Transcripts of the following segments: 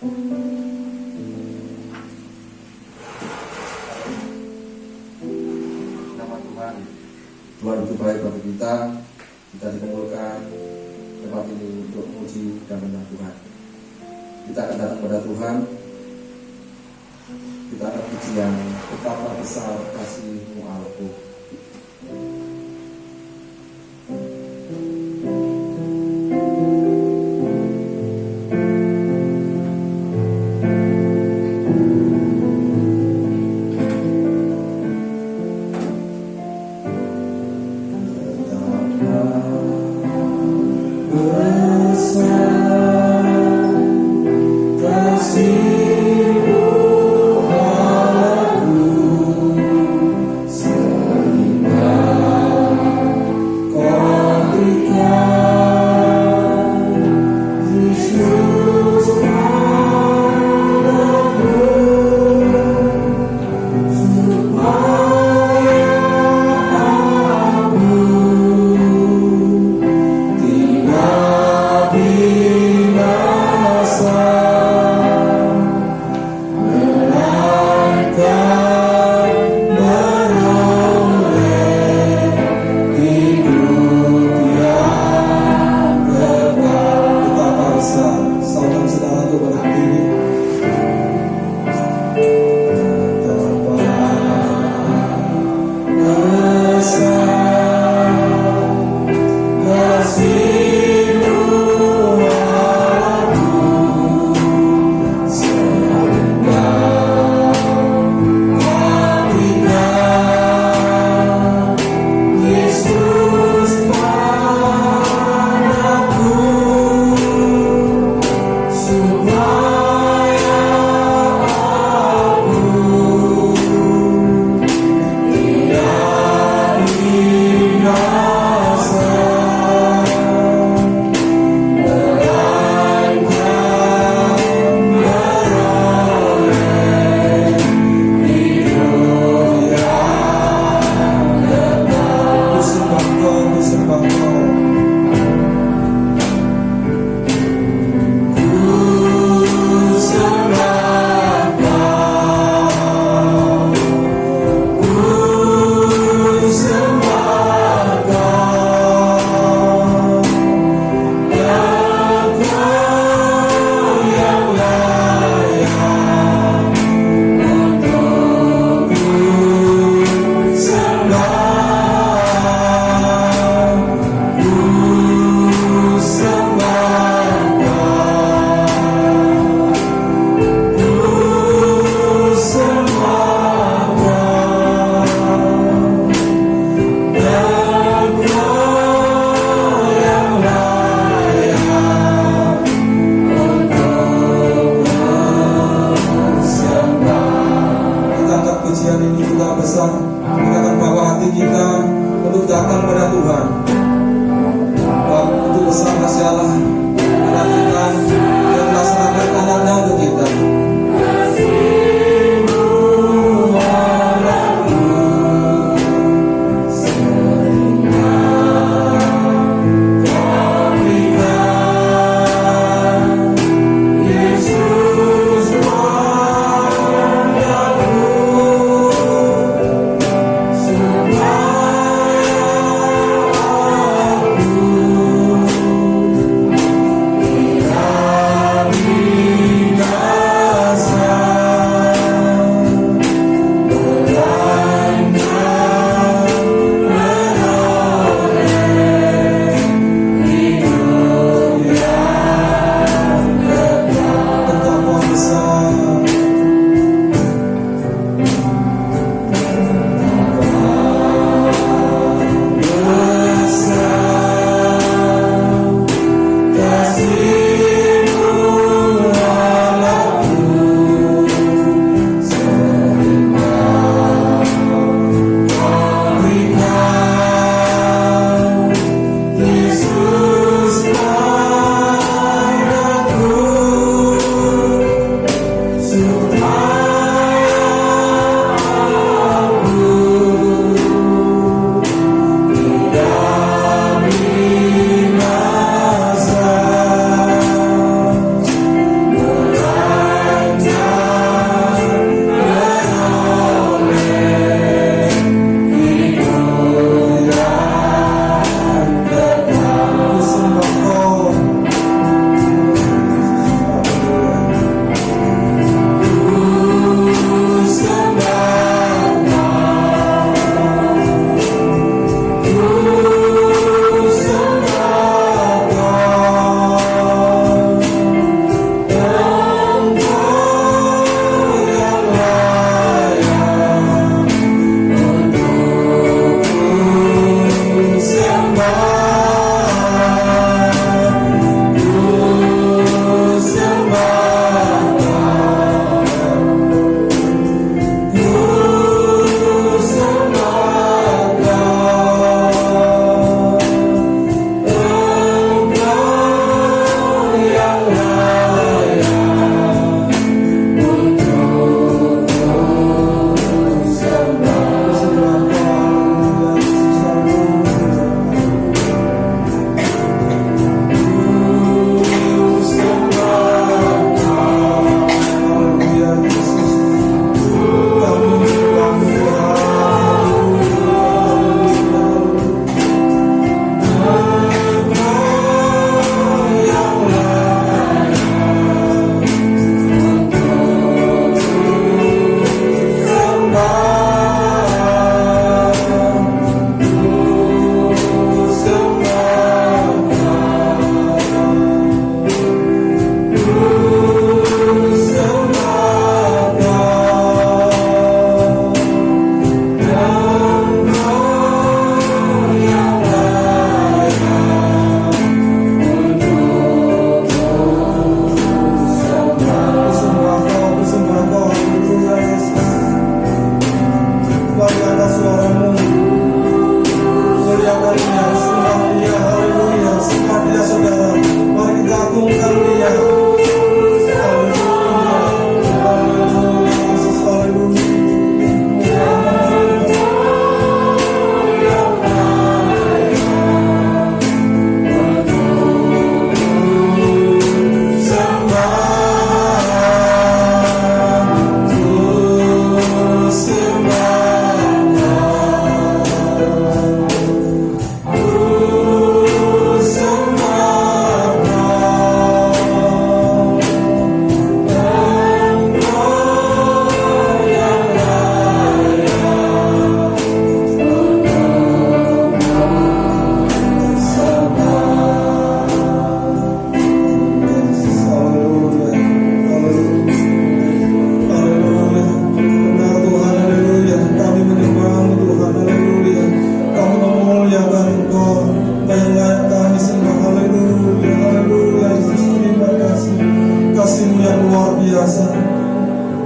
Nama Tuhan. Tuhan itu baik bagi kita. Kita dikumpulkan tempat ini untuk memuji dan mengenal Tuhan. Kita akan datang kepada Tuhan. Kita akan pujian betapa besar kasih-Mu Allah. Sehingga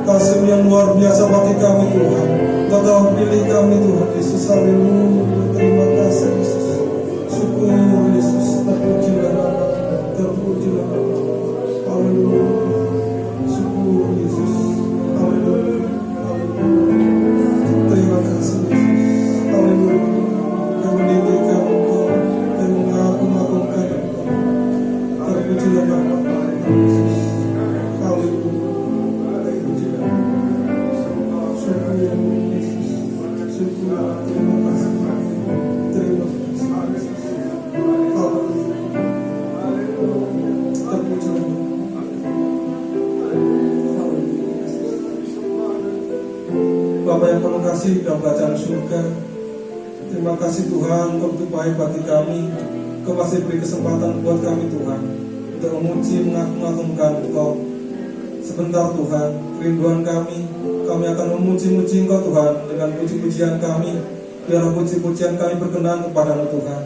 kasih yang luar biasa bagi kami Tuhan. Engkau telah pilih kami Tuhan Yesus. Haleluya. Terima kasih Yesus. Syukur Yesus. Terpujilah nama. Terpujilah nama. Haleluya. Syukur Yesus. Haleluya. Haleluya. Terima kasih Yesus. Haleluya. Kami meninggikan Engkau dan mengagung-agungkan Engkau. Terpujilah nama Yesus. Haleluya. Terpujilah. Syukur Yesus. Syukur. Terima kasih. Terima kasih. Haleluya. Terpujilah. Bapa yang penuh kasih dan kerajaan surga, terima kasih Tuhan untuk baik bagi kami. Kau masih beri kesempatan buat kami Tuhan untuk memuji, mengagung-agungkan Engkau. Sebentar Tuhan, kerinduan kami akan memuji-muji Engkau Tuhan dengan puji-pujian kami. Biarlah puji-pujian kami berkenan kepadamu Tuhan.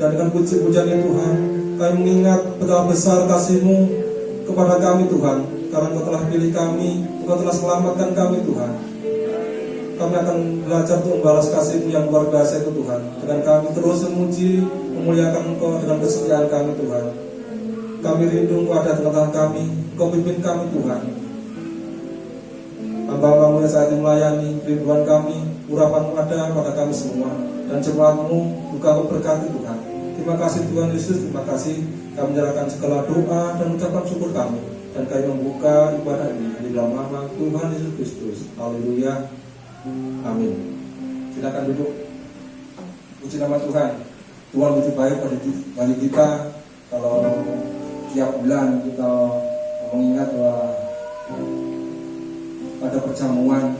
Dan dengan puji-pujian itu Tuhan, kami mengingat betapa besar kasih-Mu kepada kami Tuhan. Karena Engkau telah pilih kami, Engkau telah selamatkan kami Tuhan. Kami akan belajar untuk membalas kasih-Mu yang luar biasa itu Tuhan. Dengan kami terus memuji, memuliakan Engkau dengan kesetiaan kami Tuhan. Kami rindu Engkau ada di tengah kami, Engkau pimpin kami Tuhan. Hamba-Hamba-Mu yang saat ini melayani, rinduan kami, urapan-Mu ada pada kami semua. Dan jemaat-Mu juga Engkau berkati Tuhan. Terima kasih Tuhan Yesus, terima kasih. Kami menyerahkan segala doa dan ucapan syukur kami. Dan kami membuka ibadah ini di dalam nama Tuhan Yesus Kristus. Haleluya. Amin. Silakan duduk. Puji nama Tuhan. Tuhan lebih baik bagi kita. Kalau tiap bulan kita mengingat bahwa pada perjamuan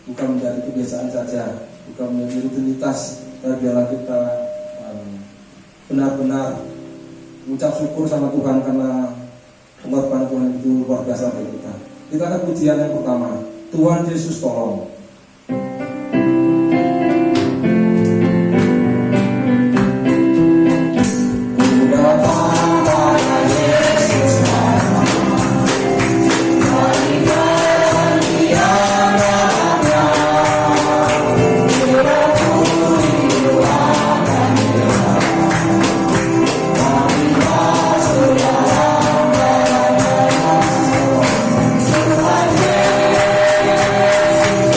bukan menjadi kebiasaan saja, bukan menjadi rutinitas, tapi biarlah kita benar-benar mengucap syukur sama Tuhan karena pengorbanan Tuhan itu luar biasa bagi kita. Kita akan pujian yang pertama. Tuhan Yesus tolong.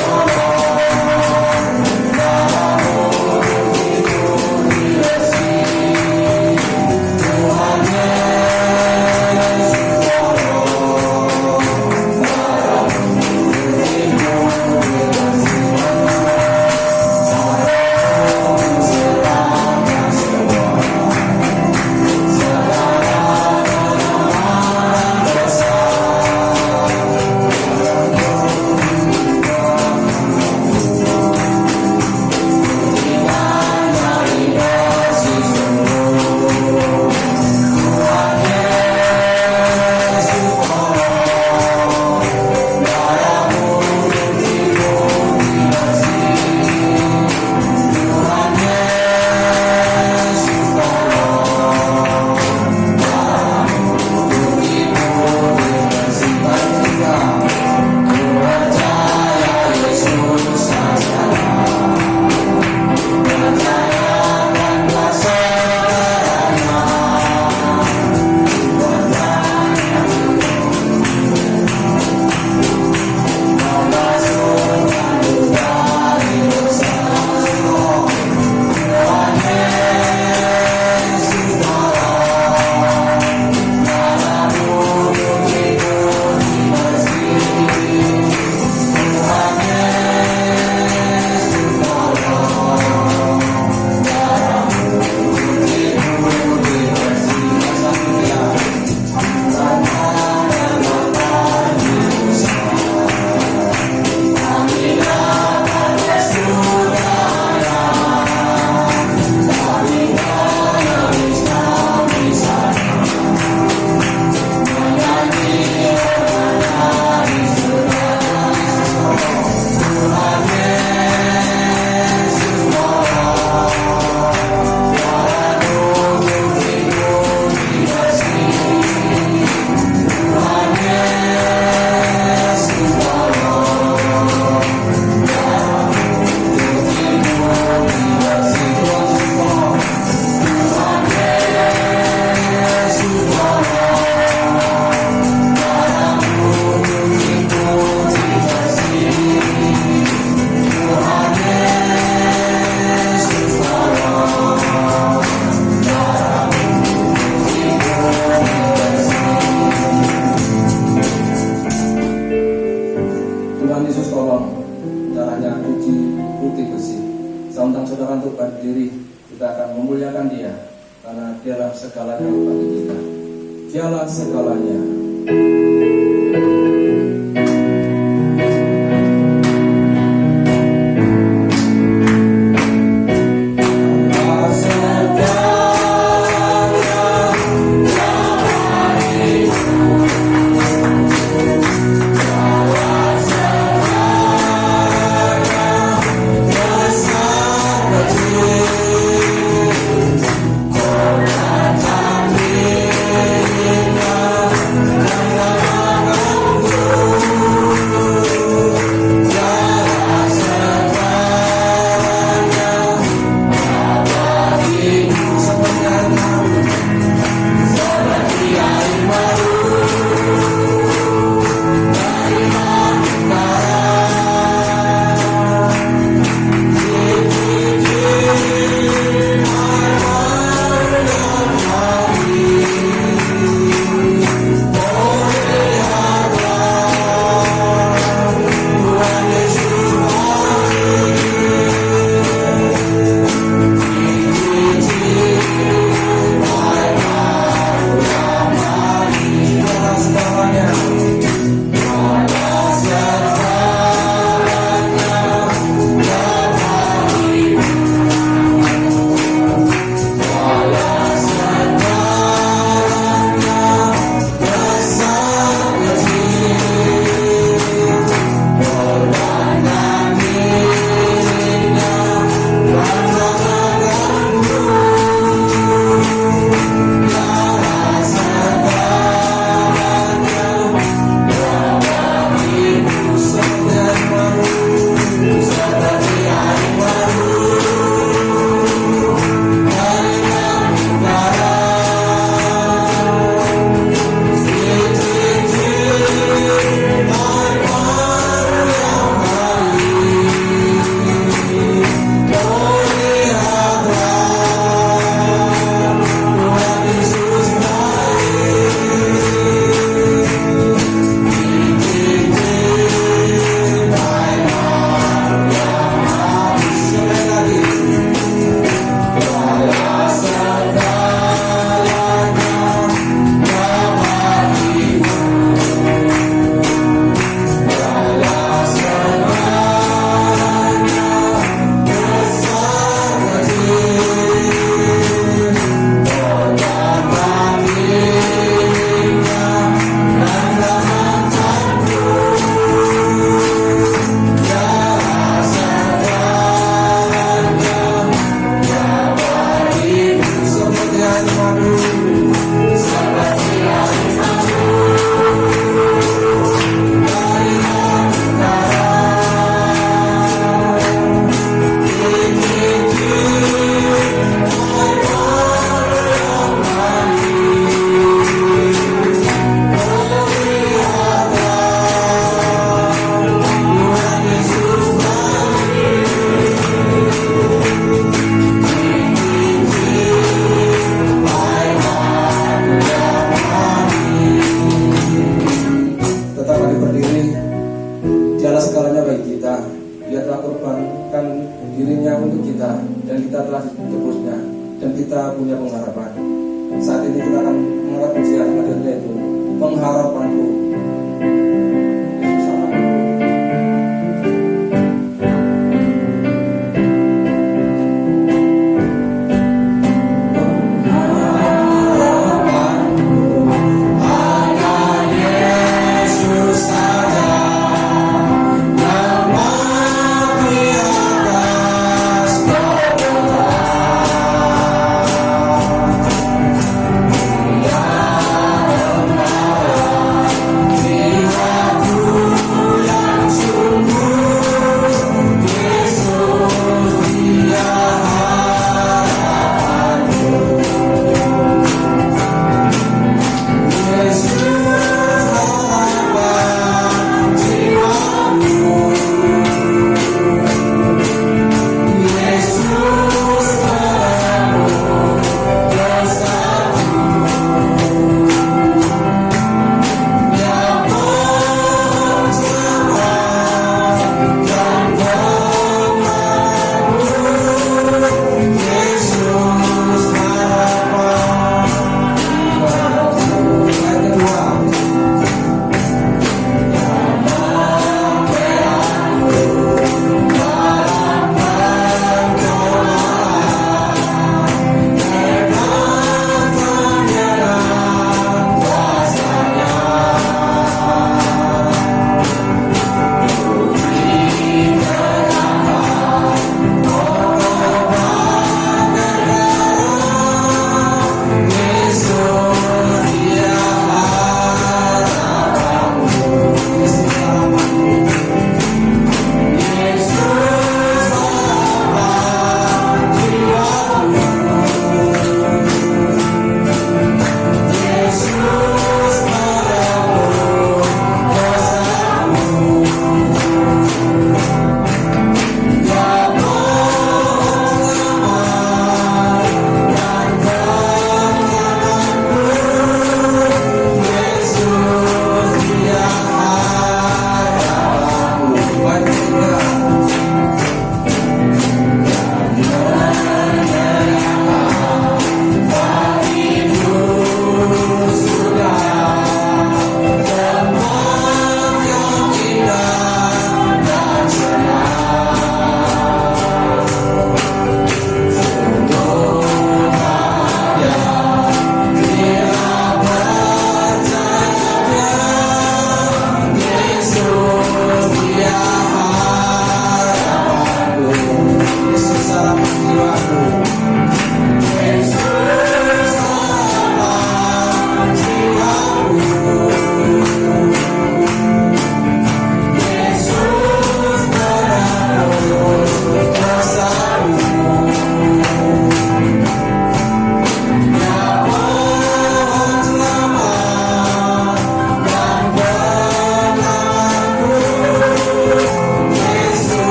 Tuhan Tuhan Yesus tolong caranya cuci putih bersih. Saya undang saudara untuk berdiri. Kita akan memuliakan Dia karena Dialah segalanya bagi kita. Dialah segalanya.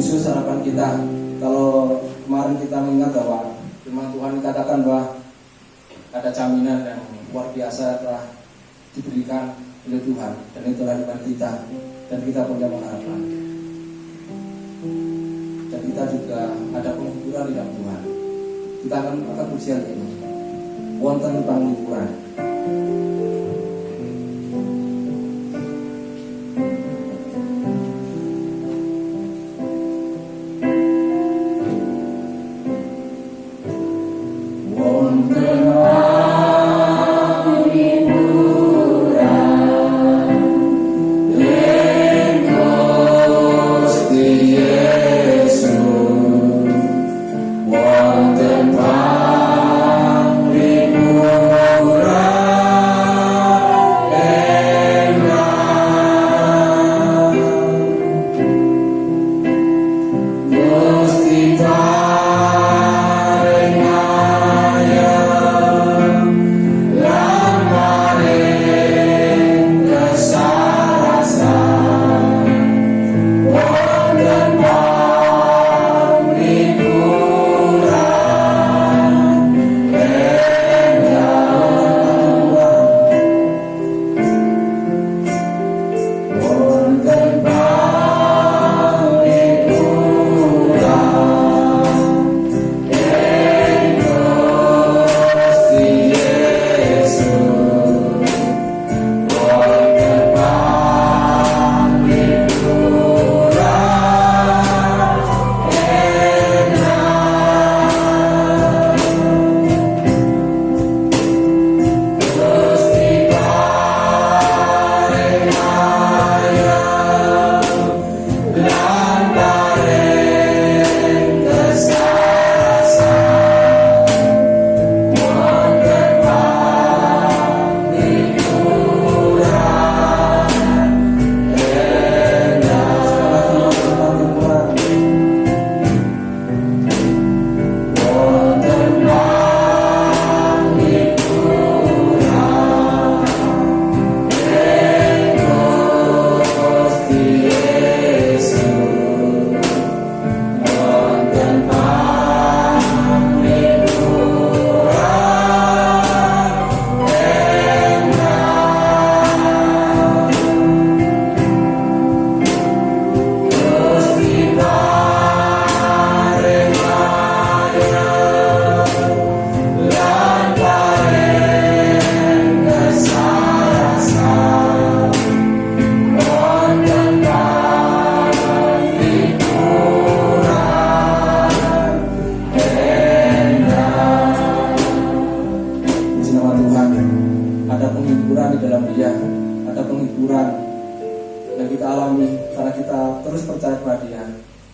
Yesus harapan kita. Kalau kemarin kita mengingat bahwa firman Tuhan dikatakan bahwa ada jaminan yang luar biasa telah diberikan oleh Tuhan, dan itu harapan kita, dan kita punya pengharapan. Dan kita juga ada penghiburan di dalam Tuhan. Kita akan angkat pujian ini, wonten panghiburan.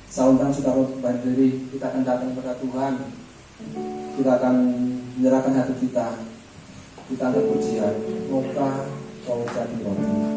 Saudara saudara berdiri, kita akan datang kepada Tuhan. Kita akan menyerahkan hati kita. Kita akan pujian. Moga kau jadi roti.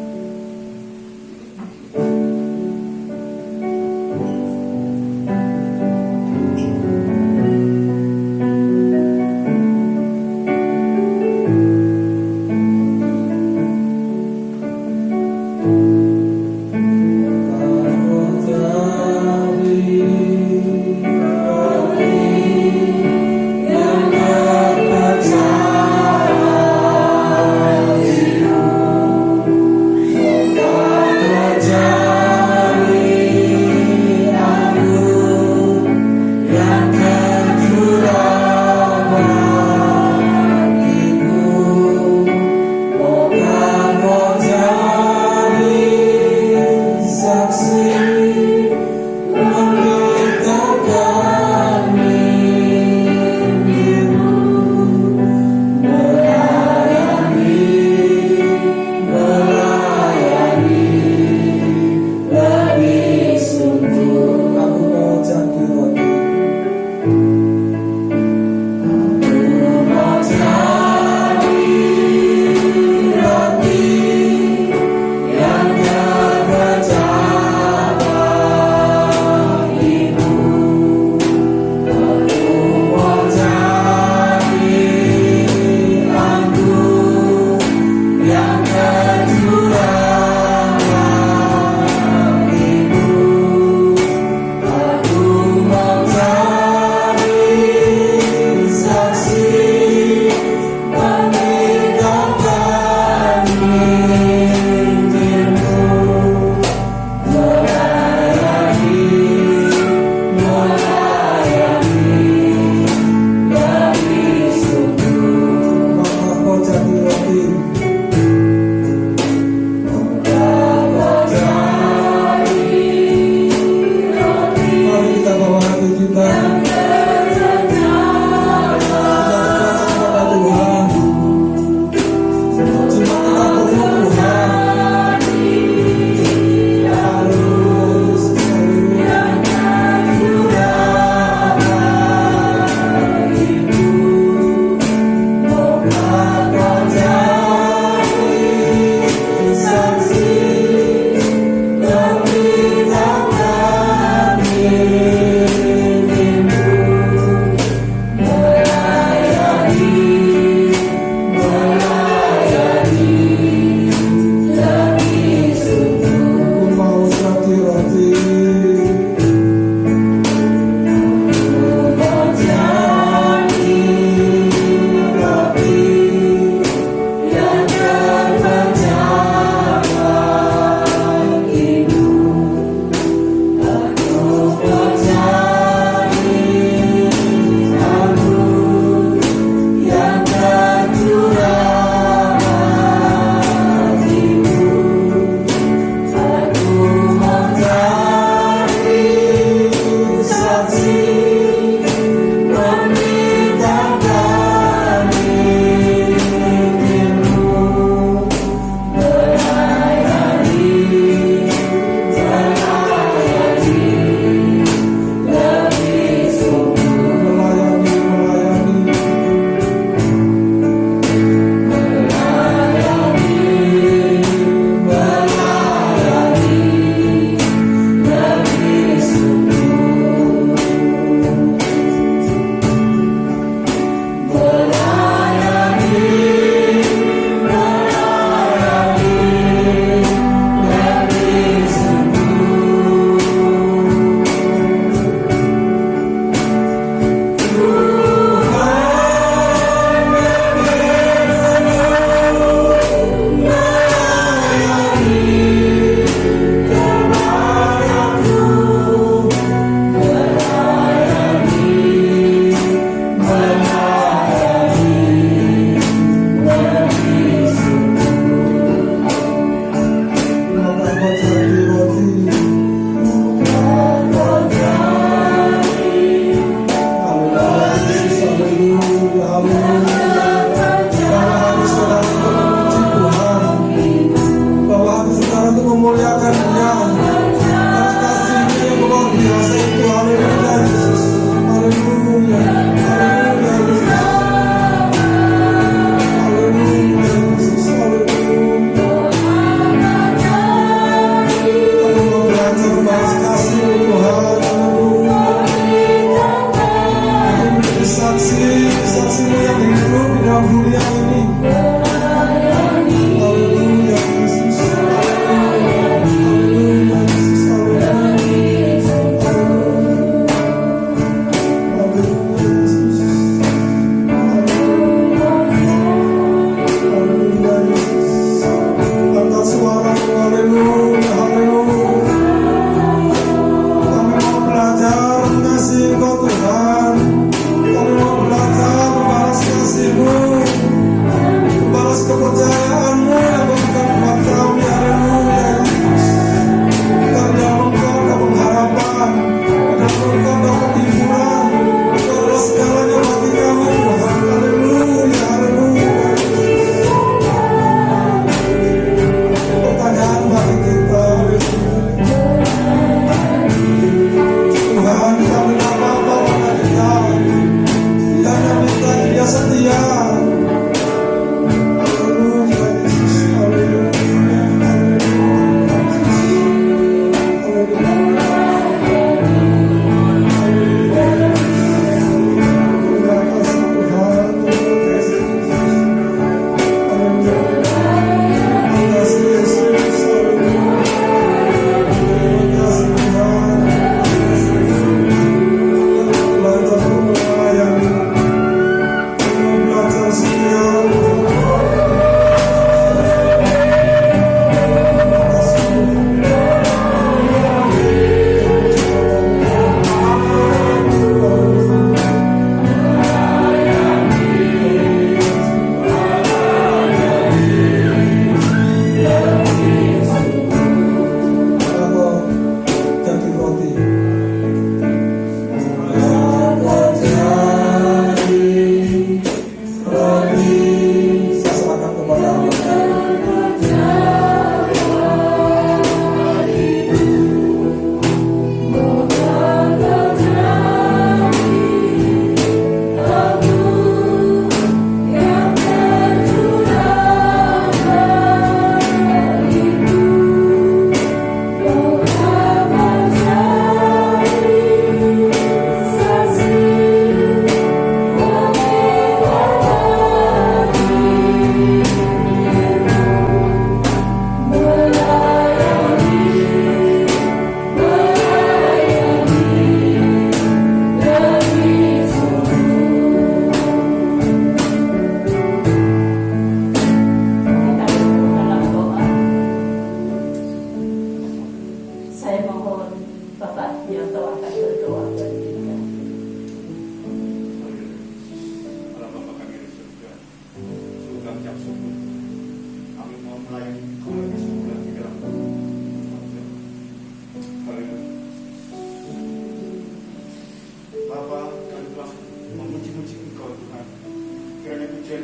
kita. Aku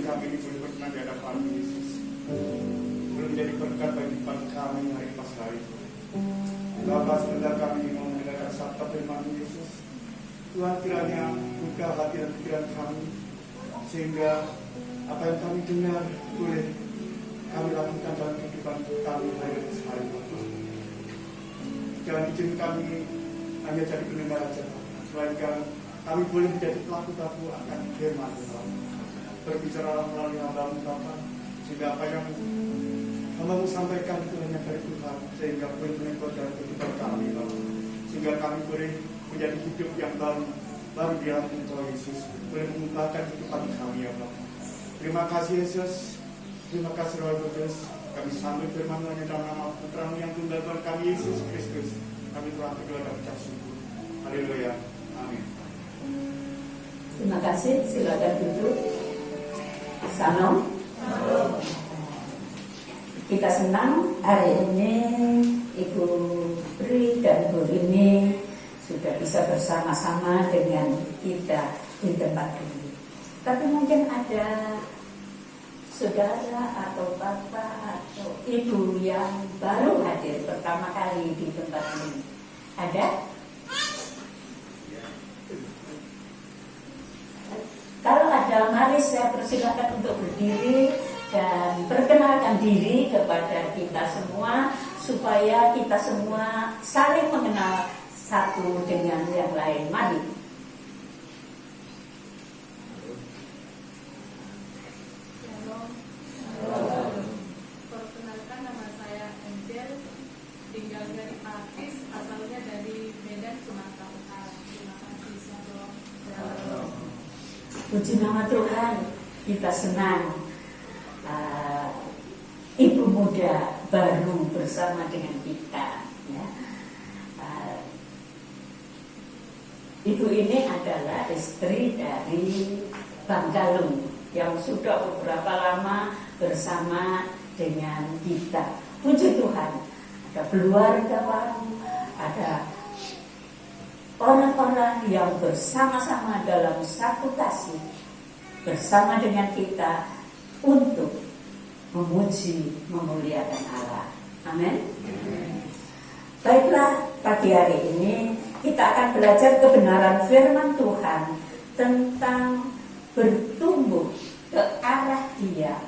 kami ini boleh berkenan di hadapan Yesus, boleh menjadi berkat bagi kehidupan kami hari pas hari. Bapa, sebentar kami mau mendengarkan sabda firman Yesus. Tuhan, kiranya buka hati dan pikiran kami, sehingga apa yang kami dengar boleh kami lakukan dalam kehidupan kami hari pas hari. Jangan izinkan kami hanya jadi pendengar saja, melainkan kami boleh menjadi pelaku-pelaku akan firman Tuhan. Berbicara melalui hamba-Mu Bapa, sehingga apa yang hamba-Mu sampaikan itu hanya dari Tuhan, sehingga boleh mengikut dalam kehidupan kami Bapa. Sehingga kami boleh menjadi hidup yang baru di dalam Engkau Yesus, boleh mengubahkan kehidupan kami ya Bapa. Terima kasih Yesus, terima kasih Roh Kudus. Kami sambut firman-Mu dalam nama Putra-Mu yang tunggal Tuhan kami Yesus Kristus. Kami telah berdoa dan ucap syukur. Haleluya. Amin. Terima kasih, silakan duduk. Salam. Kita senang hari ini Ibu Pri dan Bu Rini sudah bisa bersama-sama dengan kita di tempat ini. Tapi mungkin ada saudara atau bapak atau ibu yang baru hadir pertama kali di tempat ini. Ada? Kalau ada, mari saya persilakan untuk berdiri dan perkenalkan diri kepada kita semua supaya kita semua saling mengenal satu dengan yang lain. Mari. Perkenalkan, nama saya Angel, tinggal dari Pakis, asalnya dari Medan, Sumatera Utara. Terima kasih. Shalom. Puji nama Tuhan, kita senang ibu muda baru bersama dengan kita. Ya. Ibu ini adalah istri dari Bang Galung yang sudah beberapa lama bersama dengan kita. Puji Tuhan, ada keluarga baru, ada orang-orang yang bersama-sama dalam satu kasih bersama dengan kita untuk memuji, memuliakan Allah. Amin. Baiklah, pagi hari ini kita akan belajar kebenaran firman Tuhan tentang bertumbuh ke arah Dia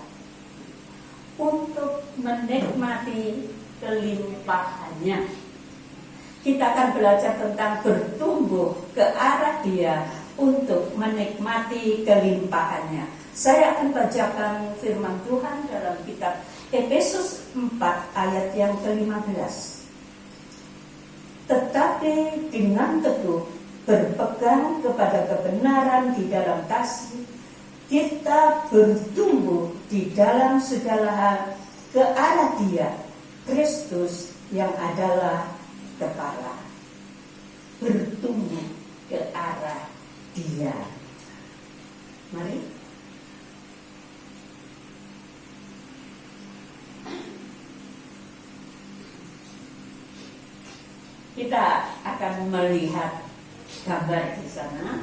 untuk menikmati kelimpahannya. Kita akan belajar tentang bertumbuh ke arah Dia untuk menikmati kelimpahannya. Saya akan bacakan firman Tuhan dalam kitab Efesus 4 ayat yang ke-15. Tetapi dengan teguh berpegang kepada kebenaran di dalam kasih, kita bertumbuh di dalam segala hal ke arah Dia, Kristus yang adalah kepala. Bertumbuh ke arah Dia. Mari. Kita akan melihat gambar di sana.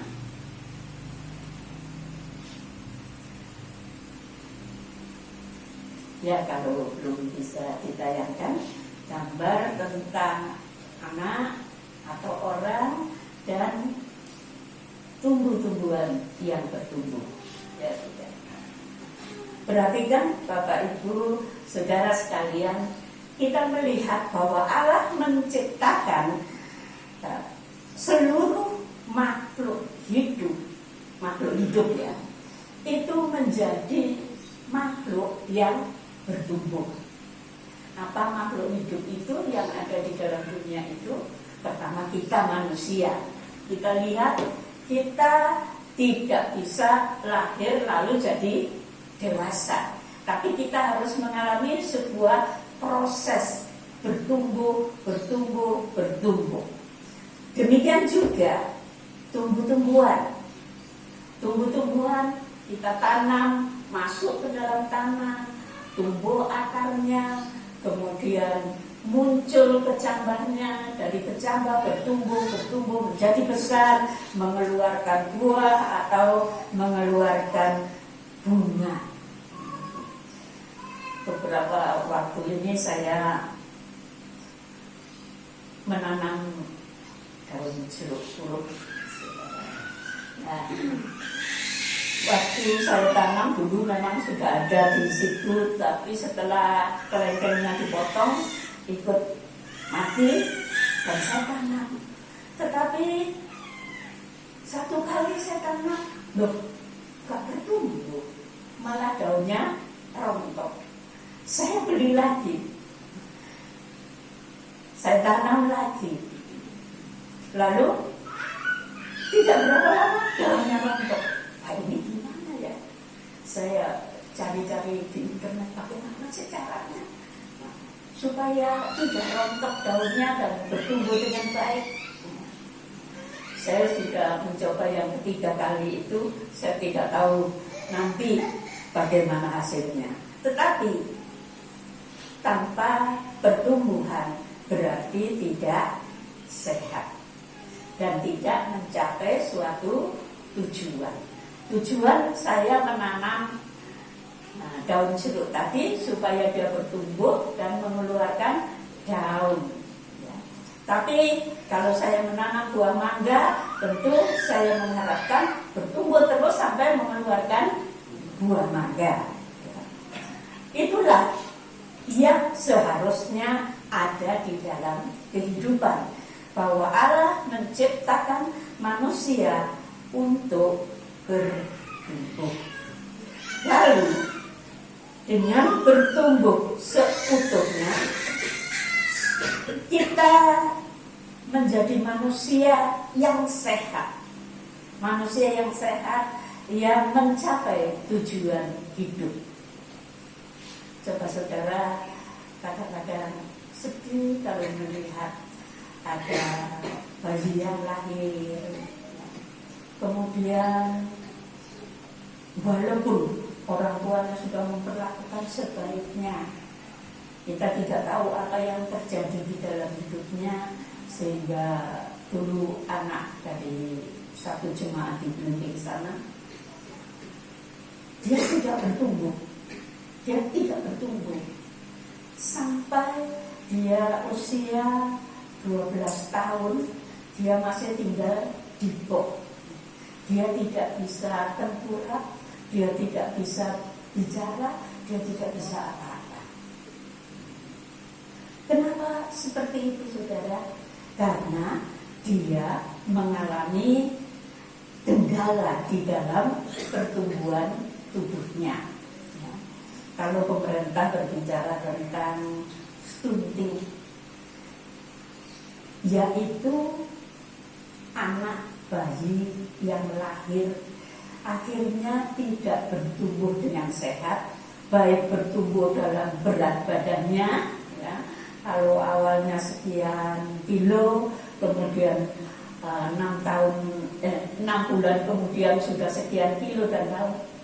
Ya, kalau belum bisa ditayangkan gambar tentang anak atau orang dan tumbuh-tumbuhan yang bertumbuh. Ya, sudah. Perhatikan Bapak Ibu, saudara sekalian, kita melihat bahwa Allah menciptakan seluruh makhluk hidup ya, itu menjadi makhluk yang bertumbuh. Apa makhluk hidup itu yang ada di dalam dunia itu? Pertama, kita manusia. Kita lihat, kita tidak bisa lahir lalu jadi dewasa, tapi kita harus mengalami sebuah proses bertumbuh. Demikian juga tumbuh-tumbuhan kita tanam, masuk ke dalam tanah, tumbuh akarnya, kemudian muncul kecambahnya, dari kecambah bertumbuh menjadi besar, mengeluarkan buah atau mengeluarkan bunga. beberapa waktu ini saya menanam daun jeruk purut. Nah, waktu saya tanam dulu memang sudah ada di situ, tapi setelah kelengkengnya dipotong ikut mati dan saya tanam. Tetapi satu kali saya tanam, loh, gak bertumbuh, malah daunnya rontok. Saya beli lagi, saya tanam lagi, lalu tidak berapa lama daunnya rontok. Wah, ini gimana ya? Saya cari-cari di internet bagaimana sih caranya supaya tidak rontok daunnya dan bertumbuh dengan baik. Saya sudah mencoba yang ketiga kali itu, saya tidak tahu nanti bagaimana hasilnya. Tetapi tanpa pertumbuhan berarti tidak sehat dan tidak mencapai suatu tujuan. Tujuan saya menanam daun jeruk tadi supaya dia bertumbuh dan mengeluarkan daun. Ya. Tapi kalau saya menanam buah mangga, tentu saya mengharapkan bertumbuh terus sampai mengeluarkan buah mangga. Ya. Itulah yang seharusnya ada di dalam kehidupan, bahwa Allah menciptakan manusia untuk bertumbuh. Lalu dengan bertumbuh seutuhnya kita menjadi manusia yang sehat. Manusia yang sehat yang mencapai tujuan hidup. Coba saudara kadang-kadang sedih kalau melihat ada bayi yang lahir, kemudian walaupun orang tuanya sudah memperlakukan sebaiknya, kita tidak tahu apa yang terjadi di dalam hidupnya, sehingga dulu anak dari satu jemaat di Belimbing sana, dia tidak bertumbuh, sampai dia usia 12 tahun, dia masih tinggal di bok. Dia tidak bisa tengkurap, dia tidak bisa bicara, dia tidak bisa apa-apa. Kenapa seperti itu, saudara? Karena dia mengalami kendala di dalam pertumbuhan tubuhnya. Ya. Kalau pemerintah berbicara tentang stunting, yaitu anak bayi yang lahir akhirnya tidak bertumbuh dengan sehat, baik bertumbuh dalam berat badannya, ya, kalau awalnya sekian kilo, kemudian 6 bulan kemudian sudah sekian kilo dan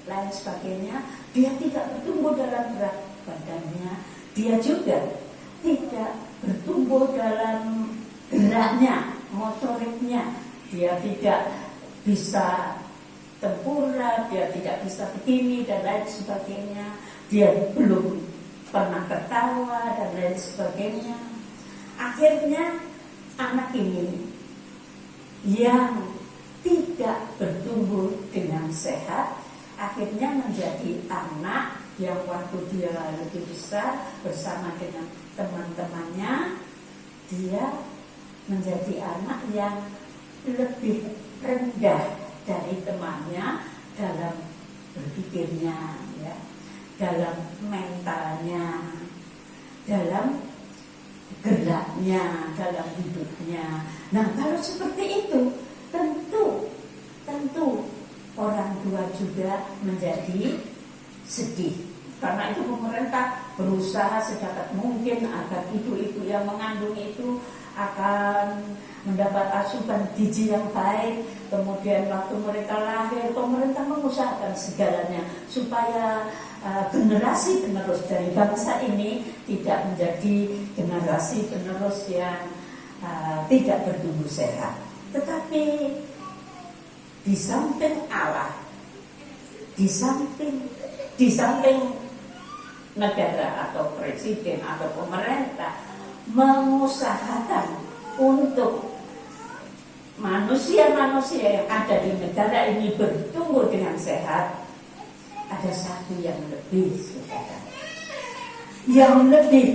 lain sebagainya, dia tidak bertumbuh dalam berat badannya, dia juga tidak bertumbuh dalam geraknya, motoriknya, dia tidak bisa tempura, dia tidak bisa begini dan lain sebagainya, dia belum pernah tertawa dan lain sebagainya. Akhirnya anak ini yang tidak bertumbuh dengan sehat akhirnya menjadi anak yang waktu dia lebih besar bersama dengan teman-temannya, dia menjadi anak yang lebih rendah dari temannya dalam berpikirnya, ya, dalam mentalnya, dalam geraknya, dalam hidupnya. Nah, kalau seperti itu, tentu orang tua juga menjadi sedih. Karena itu pemerintah berusaha sedapat mungkin agar ibu-ibu yang mengandung itu akan mendapat asupan gizi yang baik. Kemudian waktu mereka lahir, pemerintah mengusahakan segalanya supaya generasi penerus dari bangsa ini tidak menjadi generasi penerus yang tidak bertumbuh sehat. Tetapi di samping Allah, di samping negara atau presiden atau pemerintah mengusahakan untuk manusia-manusia yang ada di negara ini bertumbuh dengan sehat, ada satu yang lebih, saudara. Yang lebih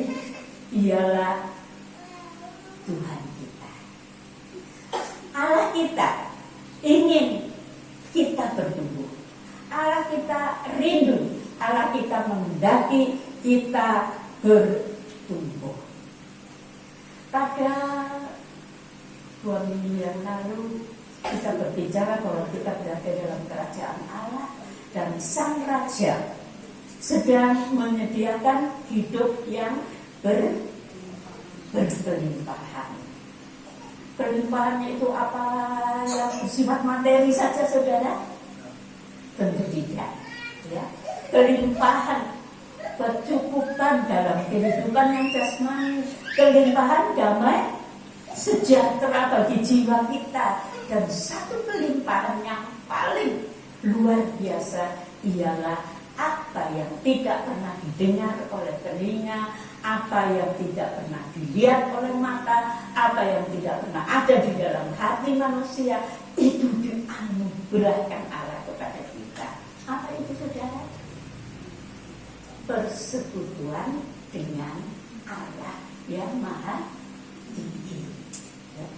ialah Tuhan kita. Allah kita ingin kita bertumbuh. Allah kita rindu, Allah kita menghendaki kita bertumbuh. Pada 2 minggu yang lalu kita berbicara bahwa kita berada dalam kerajaan Allah dan Sang Raja sedang menyediakan hidup yang berkelimpahan. Kelimpahannya itu apa yang bersifat materi saja, saudara? Tentu tidak. Ya. Kelimpahan, kecukupan dalam kehidupan yang jasmani, kelimpahan damai, sejahtera bagi jiwa kita, dan satu kelimpahan yang paling luar biasa ialah apa yang tidak pernah didengar oleh telinga, apa yang tidak pernah dilihat oleh mata, apa yang tidak pernah ada di dalam hati manusia, itu dianugerahkan Allah kepada kita. Apa itu, saudara? Persekutuan dengan Allah yang Maha Tinggi. Ya.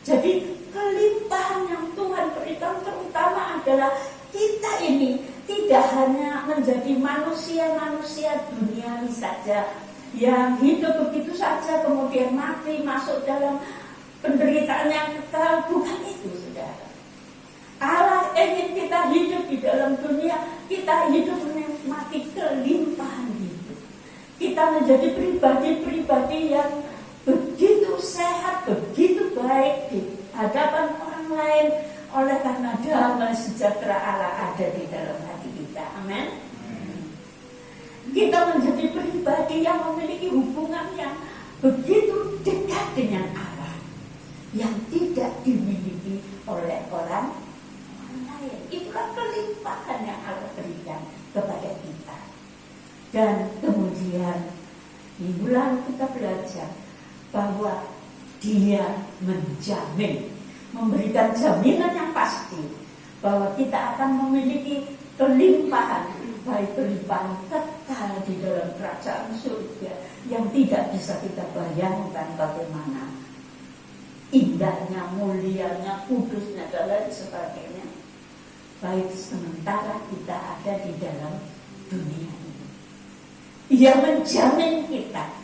Jadi kelimpahan yang Tuhan berikan terutama adalah kita ini tidak hanya menjadi manusia-manusia duniawi saja yang hidup begitu saja kemudian mati masuk dalam penderitaan yang kekal. Bukan itu, saudara. Allah ingin kita hidup di dalam dunia, kita hidup menikmati kelimpahan hidup. Kita menjadi pribadi-pribadi yang begitu sehat, begitu baik di hadapan orang lain, oleh karena damai sejahtera Allah ada di dalam hati kita. Amin. Kita menjadi pribadi yang memiliki hubungan yang begitu dekat dengan Allah, yang tidak dimiliki oleh orang lain. Itulah kelimpahan yang Allah berikan kepada kita. Dan kemudian minggu lalu kita belajar bahwa Dia menjamin, memberikan jaminan yang pasti bahwa kita akan memiliki kelimpahan, baik kelimpahan kekal di dalam kerajaan surga yang tidak bisa kita bayangkan bagaimana indahnya, mulianya, kudusnya, dan lain sebagainya. Baik sementara kita ada di dalam dunia ini, Ia menjamin kita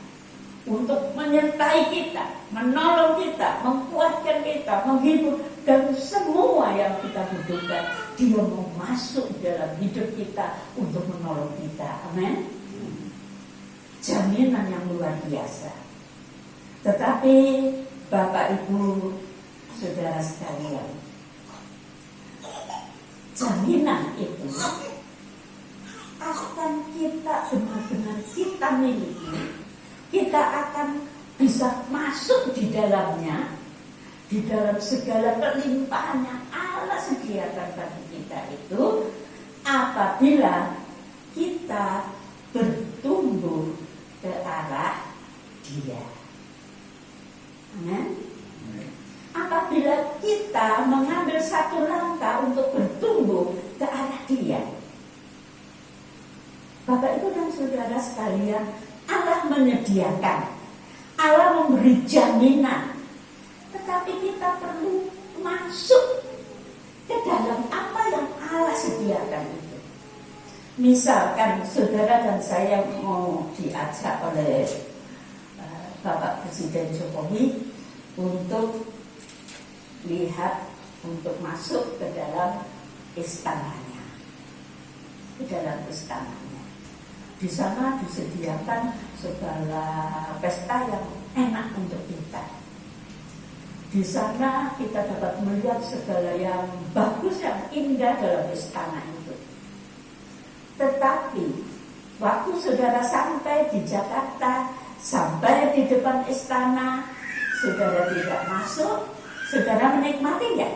untuk menyertai kita, menolong kita, menguatkan kita, menghibur, dan semua yang kita butuhkan. Dia mau masuk dalam hidup kita untuk menolong kita. Amin. Jaminan yang luar biasa. Tetapi Bapak Ibu Saudara sekalian, jaminan itu akan kita benar-benar kita miliki. Kita akan bisa masuk di dalamnya, di dalam segala kelimpahan yang Allah sediakan bagi kita itu apabila kita bertumbuh ke arah Dia. Amin. Apabila kita mengambil satu langkah untuk bertumbuh ke arah Dia. Bapak Ibu dan Saudara sekalian, Allah menyediakan, Allah memberi jaminan, tetapi kita perlu masuk ke dalam apa yang Allah sediakan itu. Misalkan saudara dan saya mau diajak oleh Bapak Presiden Jokowi untuk lihat, untuk masuk ke dalam istananya, ke dalam istananya. Di sana disediakan segala pesta yang enak untuk kita. Di sana kita dapat melihat segala yang bagus, yang indah dalam istana itu. Tetapi waktu saudara sampai di Jakarta, sampai di depan istana, saudara tidak masuk, saudara menikmati ya?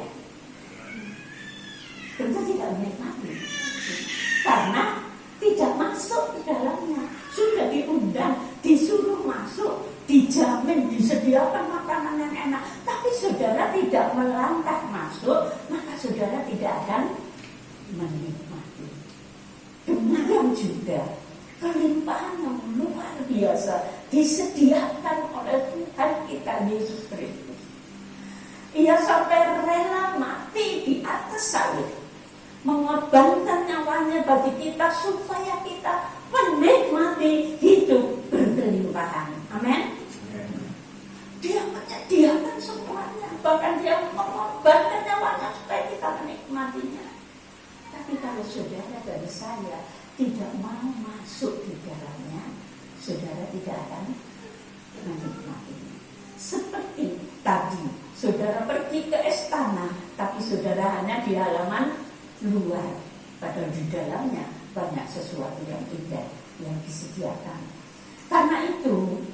Tentu tidak menikmati, karena tidak masuk ke dalamnya. Sudah saudara tidak akan menikmati. Demikian juga kelimpahan yang luar biasa disediakan oleh Tuhan kita Yesus Kristus. Ia sampai rela mati di atas salib, mengorbankan nyawanya bagi kita supaya kita menikmati hidup berkelimpahan. Amin. Dia menyediakan semuanya, bahkan dia mengorbankan nyawanya supaya kita menikmatinya. Tapi kalau saudara dan saya tidak mau masuk di dalamnya, saudara tidak akan menikmatinya. Seperti tadi, saudara pergi ke istana, tapi saudara hanya di halaman luar, padahal di dalamnya banyak sesuatu yang indah yang disediakan. Karena itu,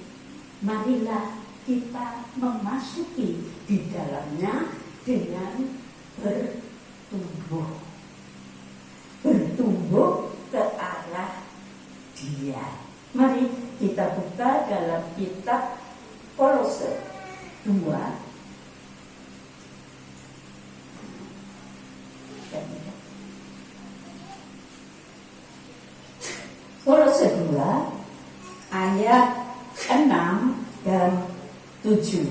marilah kita memasuki di dalamnya dengan bertumbuh ke arah Dia. Mari kita buka dalam kitab Kolose 2 Kolose 2 ayat 6 dan 7.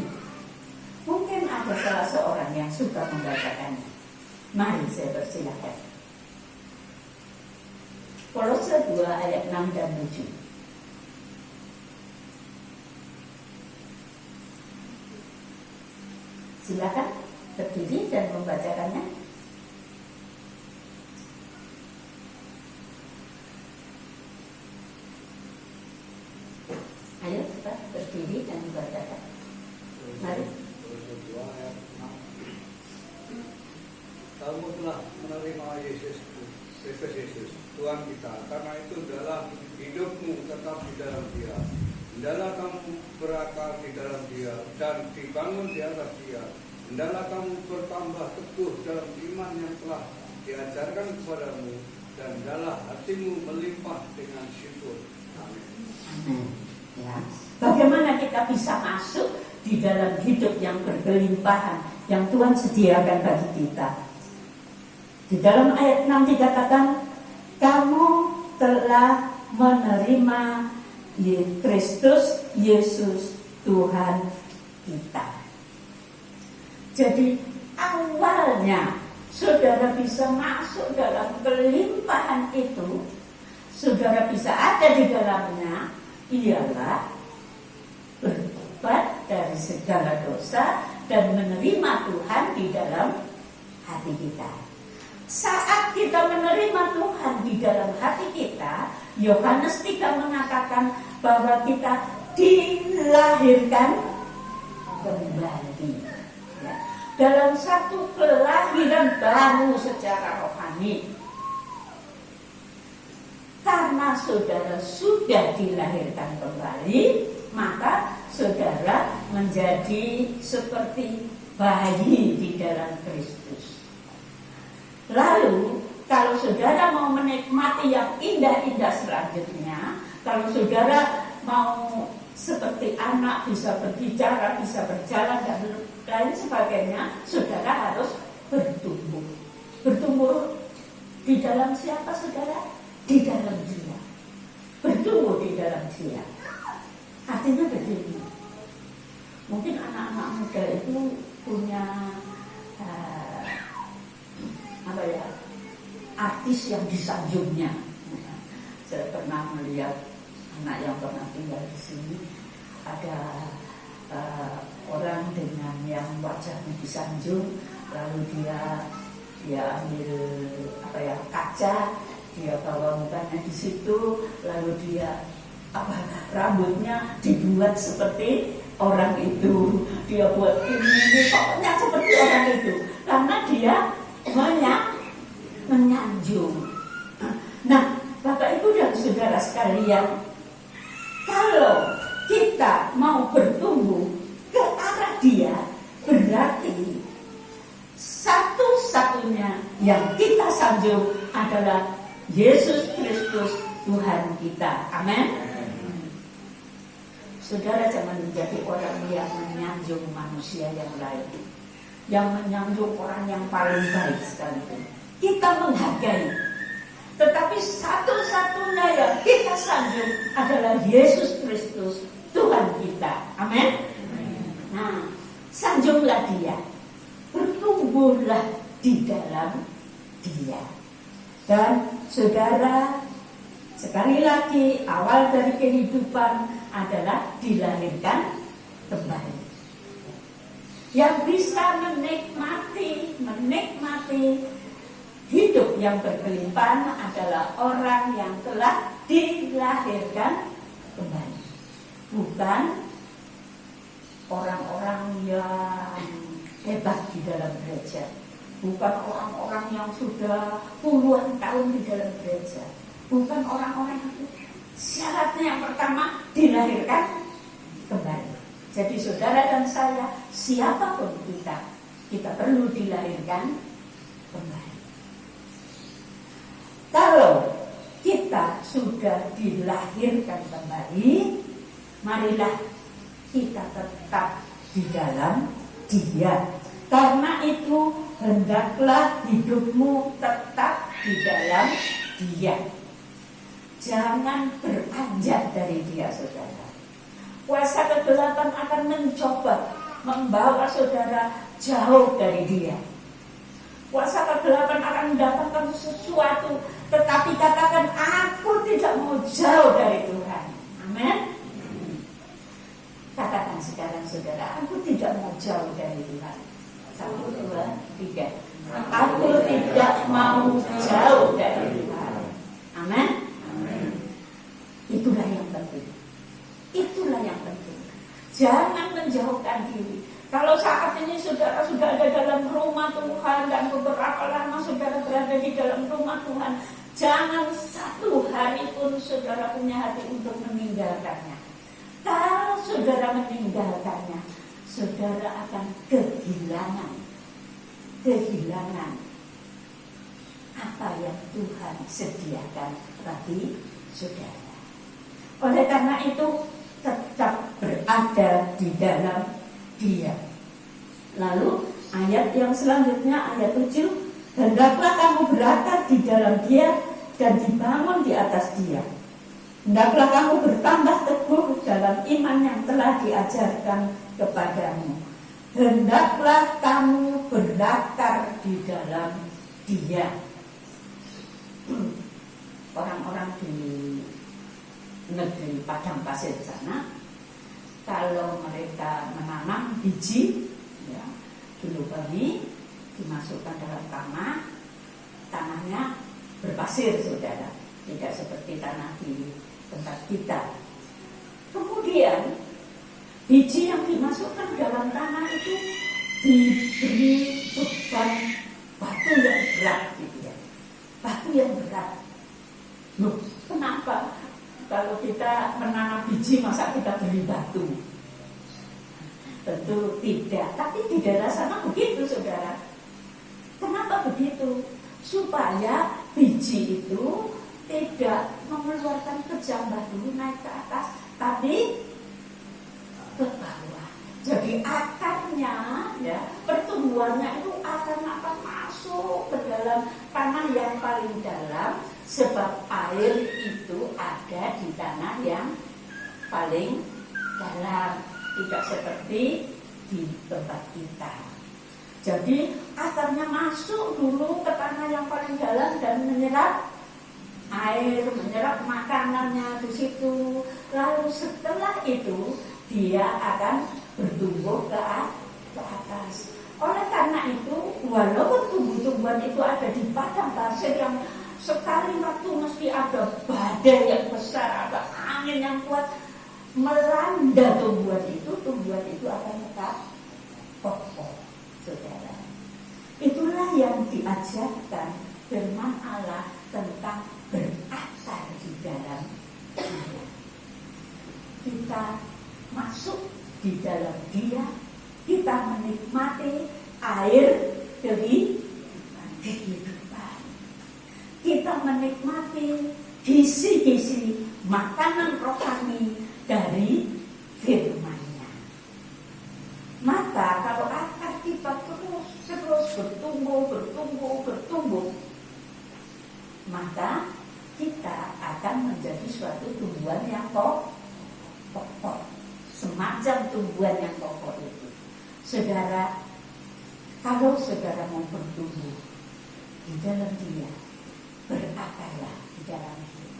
Mungkin ada salah seorang yang suka membacakannya. Mari saya persilakan. Kolose 2 ayat 6 dan 7. Silakan berdiri dan membacakannya. Ayo cepat berdiri dan membacakan. Mari. Kamu telah menerima Yesus Tuhan kita, karena itu dalam hidupmu tetap di dalam Dia. Hendaklah kamu berakar di dalam Dia dan dibangun di atas Dia. Hendaklah kamu bertambah teguh dalam iman yang telah diajarkan kepadamu, dan hendaklah hatimu melimpah dengan syukur. Amin. Ya. Bagaimana kita bisa masuk di dalam hidup yang berkelimpahan yang Tuhan sediakan bagi kita? Di dalam ayat 6 dikatakan, kamu telah menerima Kristus Yesus Tuhan kita. Jadi awalnya saudara bisa masuk dalam kelimpahan itu, saudara bisa ada di dalamnya, ialah bertobat dari segala dosa dan menerima Tuhan di dalam hati kita. Saat kita menerima Tuhan di dalam hati kita, Yohanes 3 mengatakan bahwa kita dilahirkan kembali, ya, dalam satu kelahiran baru secara rohani. Karena saudara sudah dilahirkan kembali, maka saudara menjadi seperti bayi di dalam Kristus. Lalu, kalau saudara mau menikmati yang indah-indah selanjutnya, kalau saudara mau seperti anak, bisa berbicara, bisa berjalan, dan lain sebagainya, saudara harus bertumbuh. Bertumbuh di dalam siapa, saudara? Di dalam Dia. Bertumbuh di dalam Dia. Artinya begini, mungkin anak-anak muda itu punya artis yang disanjungnya. Saya pernah melihat anak yang pernah tinggal di sini, ada orang dengan yang wajahnya disanjung, lalu dia ambil kaca, dia bawa mukanya di situ, lalu dia rambutnya dibuat seperti orang itu, dia buat ini pokoknya seperti orang itu, karena dia menyanjung. Nah, Bapak Ibu dan Saudara sekalian, kalau kita mau bertumbuh ke arah Dia, berarti satu-satunya yang kita sanjung adalah Yesus Kristus Tuhan kita. Amin. Saudara jangan menjadi orang yang menyanjung manusia yang lain. yang menyanjung orang yang paling baik sekalipun. Kita menghargai. Tetapi satu-satunya yang kita sanjung adalah Yesus Kristus, Tuhan kita. Amin. Nah, sanjunglah Dia, bertumbuhlah di dalam Dia. Dan saudara, sekali lagi awal dari kehidupan adalah dilahirkan kembali. Yang bisa menikmati hidup yang berkelimpahan adalah orang yang telah dilahirkan kembali, bukan orang-orang yang hebat di dalam gereja, bukan orang-orang yang sudah puluhan tahun di dalam gereja, bukan orang-orang yang syaratnya yang pertama dilahirkan kembali. Jadi saudara dan saya, siapapun kita perlu dilahirkan kembali. Kalau kita sudah dilahirkan kembali, marilah kita tetap di dalam Dia. Karena itu hendaklah hidupmu tetap di dalam Dia. Jangan beranjak dari Dia, saudara. Kuasa kegelapan akan mencoba membawa saudara jauh dari Dia. Kuasa kegelapan akan mendatangkan sesuatu, tetapi katakan, aku tidak mau jauh dari Tuhan. Amin. Katakan sekarang saudara, aku tidak mau jauh dari Tuhan. 1, 2, 3. Aku tidak mau jauh dari Tuhan. Amin. Itulah yang penting. Itulah yang penting. Jangan menjauhkan diri. Kalau saat ini saudara sudah ada dalam rumah Tuhan dan beberapa lama saudara berada di dalam rumah Tuhan, jangan satu hari pun saudara punya hati untuk meninggalkannya. Kalau saudara meninggalkannya, saudara akan kehilangan apa yang Tuhan sediakan bagi saudara. Oleh karena itu, tetap berada di dalam Dia. Lalu ayat yang selanjutnya, ayat 7, hendaklah kamu berakar di dalam Dia dan dibangun di atas Dia. Hendaklah kamu bertambah teguh dalam iman yang telah diajarkan kepadamu. Hendaklah kamu berakar di dalam Dia. Orang-orang di negeri padang pasir sana, kalau mereka menanam biji, ya, dilubani, dimasukkan dalam tanahnya berpasir, saudara, tidak seperti tanah di tempat kita. Kemudian biji yang dimasukkan dalam tanah itu diberi beban batu yang berat, gitu ya, batu yang berat. Loh, kenapa? Kalau kita menanam biji, masa kita beri batu? Tentu tidak. Tapi di daerah sana begitu, saudara. Kenapa begitu? Supaya biji itu tidak mengeluarkan kejambah dulu naik ke atas, tapi ke bawah. Jadi akarnya, ya, pertumbuhannya itu akan masuk ke dalam tanah yang paling dalam, sebab air itu ada di tanah yang paling dalam, tidak seperti di tempat kita. Jadi akarnya masuk dulu ke tanah yang paling dalam dan menyerap air, menyerap makanannya di situ. Lalu setelah itu dia akan bertumbuh ke atas. Oleh karena itu, walaupun tumbuh-tumbuhan itu ada di padang pasir yang sekali waktu mesti ada badai yang besar, ada angin yang kuat melanda tumbuhan itu akan tetap kokoh, saudara. Itulah yang diajarkan firman Allah tentang berakar di dalam Dia. Kita masuk di dalam Dia, kita menikmati air kehidupan. Kita menikmati gizi-gizi makanan rohani dari firman-Nya. Maka kalau akar kita terus bertumbuh, maka kita akan menjadi suatu tumbuhan yang kokoh, semacam tumbuhan yang kokoh itu. Saudara, kalau saudara mau bertumbuh di dalam Dia, berakarlah di dalam Dia,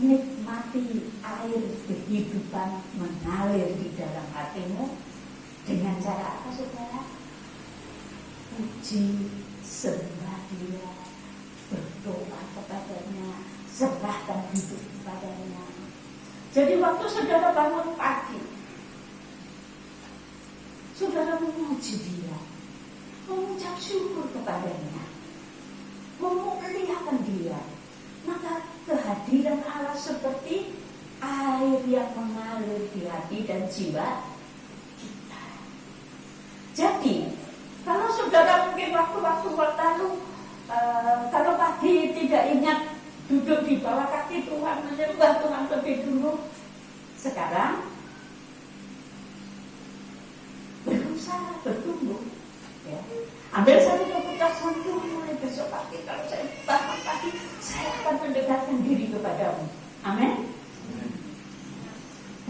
nikmati air kehidupan mengalir di dalam hatimu dengan cara apa, saudara? Puji, sembah Dia, berdoa kepadanya, serahkan hidup kepadanya. Jadi waktu saudara bangun pagi, saudara memuji Dia, mengucap syukur kepadanya, memuliakan Dia, maka kehadiran Allah seperti air yang mengalir di hati dan jiwa kita. Jadi kalau saudara mungkin waktu-waktu lalu kalau pagi tidak ingat duduk di bawah kaki Tuhan, menyembah Tuhan lebih dulu, sekarang berusaha bertumbuh, ya. Ambil satu keputusan dulu, mulai besok pagi kalau saya bangun pagi, saya akan mendekatkan diri kepadamu. Amin.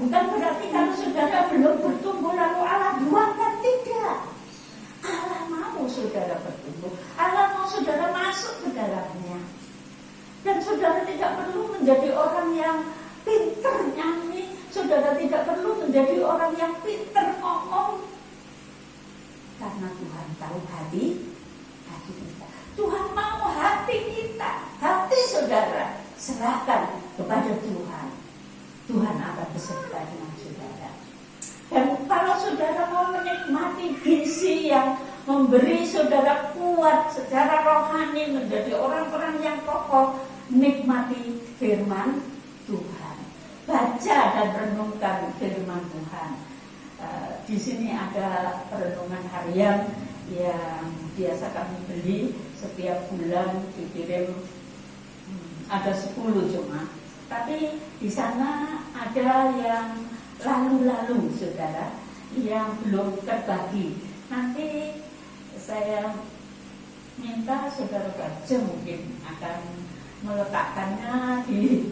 Bukan berarti kalau saudara belum bertumbuh lalu Allah buangkan, tidak. Allah mau saudara bertumbuh, Allah mau saudara masuk ke dalamnya. Dan saudara tidak perlu menjadi orang yang pintar nyanyi, saudara tidak perlu menjadi orang yang pintar ngomong, karena Tuhan tahu hati kita. Tuhan mau hati kita, hati saudara serahkan kepada Tuhan. Tuhan akan beserta dengan saudara. Dan kalau saudara mau menikmati gizi yang memberi saudara kuat secara rohani, menjadi orang-orang yang kokoh, nikmati firman Tuhan. Baca dan renungkan firman Tuhan. Di sini ada renungan harian yang biasa kami beli setiap bulan, dikirim ada 10 cuma. Tapi di sana ada yang lalu-lalu saudara, yang belum terbagi. Nanti saya minta saudara baca, mungkin akan meletakkannya di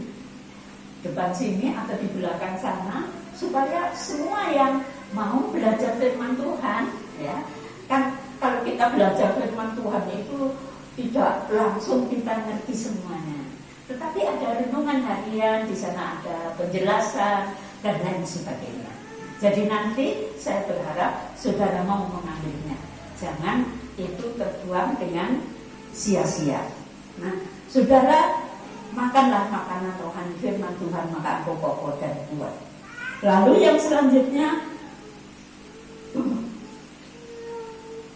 depan sini atau di belakang sana, supaya semua yang mau belajar firman Tuhan, ya kan, kalau kita belajar firman Tuhan itu tidak langsung kita ngerti semuanya, tetapi ada renungan harian, di sana ada penjelasan dan lain sebagainya. Jadi nanti saya berharap saudara mau mengambilnya, jangan itu terbuang dengan sia-sia. Nah, saudara, makanlah makanan rohani firman Tuhan, maka engkau kokoh dan kuat. Lalu yang selanjutnya,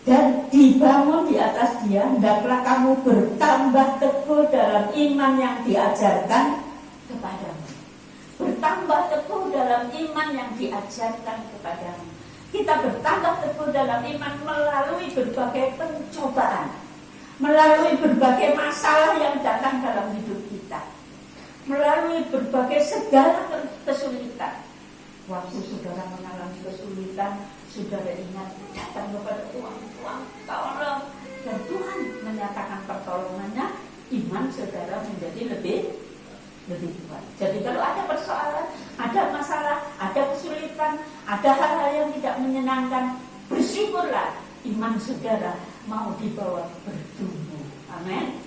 dan dibangun di atas Dia, hendaklah kamu bertambah teguh dalam iman yang diajarkan kepadamu. Bertambah teguh dalam iman yang diajarkan kepadamu. Kita bertambah teguh dalam iman melalui berbagai pencobaan, melalui berbagai masalah yang datang dalam hidup kita, melalui berbagai segala kesulitan. Waktu saudara mengalami kesulitan, saudara ingat datang kepada Tuhan, tolong, dan Tuhan menyatakan pertolongannya, iman saudara menjadi lebih kuat. Jadi kalau ada persoalan, ada masalah, ada kesulitan, ada hal-hal yang tidak menyenangkan, bersyukurlah, iman saudara mau dibawa bertumbuh. Amin.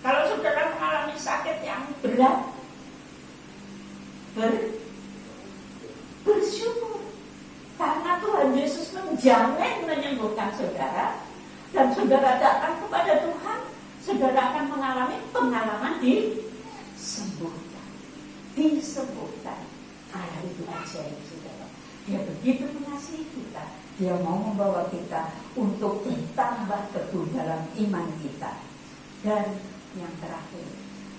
Kalau saudara mengalami sakit yang berat, bersyukur, karena Tuhan Yesus menjamin menyembuhkan saudara, dan saudara datang kepada Tuhan, saudara akan mengalami pengalaman disembuhkan. Allah itu ajaib, saudara. Dia begitu mengasihi kita. Dia mau membawa kita untuk bertambah teguh dalam iman kita. Dan yang terakhir,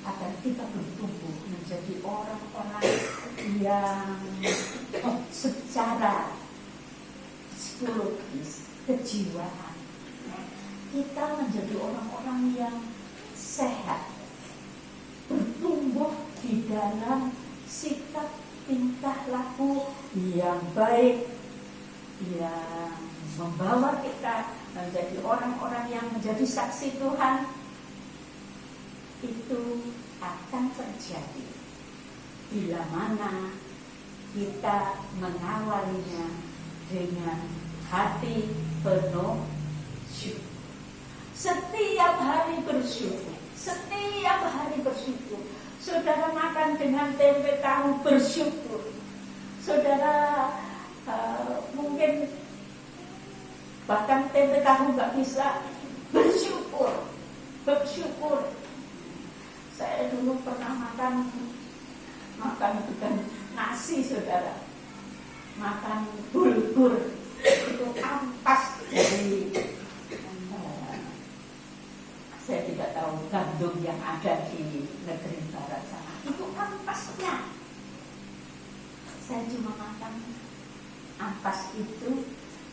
agar kita bertumbuh menjadi orang-orang yang secara psikologis, kejiwaan, kita menjadi orang-orang yang sehat, bertumbuh di dalam sikap tingkah laku yang baik, yang membawa kita menjadi orang-orang yang menjadi saksi Tuhan, itu akan terjadi bila mana kita mengawalinya dengan hati penuh syukur. Setiap hari bersyukur, setiap hari bersyukur. Saudara makan dengan tempe tahu, bersyukur. Saudara mungkin bahkan tempe tahu nggak bisa, bersyukur, bersyukur. Saya dulu pernah makan bukan nasi, saudara, makan bulgur, itu ampas dari saya tidak tahu gandum yang ada di negeri barat sana, itu ampasnya. Saya cuma makan ampas itu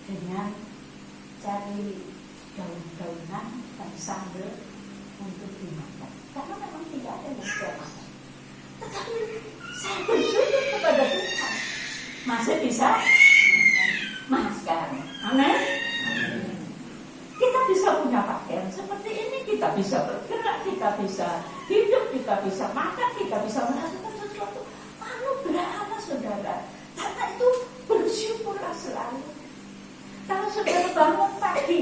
dengan cari daun-daunan dan sambal untuk dimakan, karena memang tidak ada yang saya makan. Tetapi saya bersyukur kepada Tuhan masih bisa makan. Amin. Kita bisa punya pakaian seperti ini, kita bisa bergerak, kita bisa hidup, kita bisa makan, kita bisa melakukan sesuatu. Anugerah Allah, saudara. Karena itu bersyukurlah selalu. Kalau saudara bangun pagi,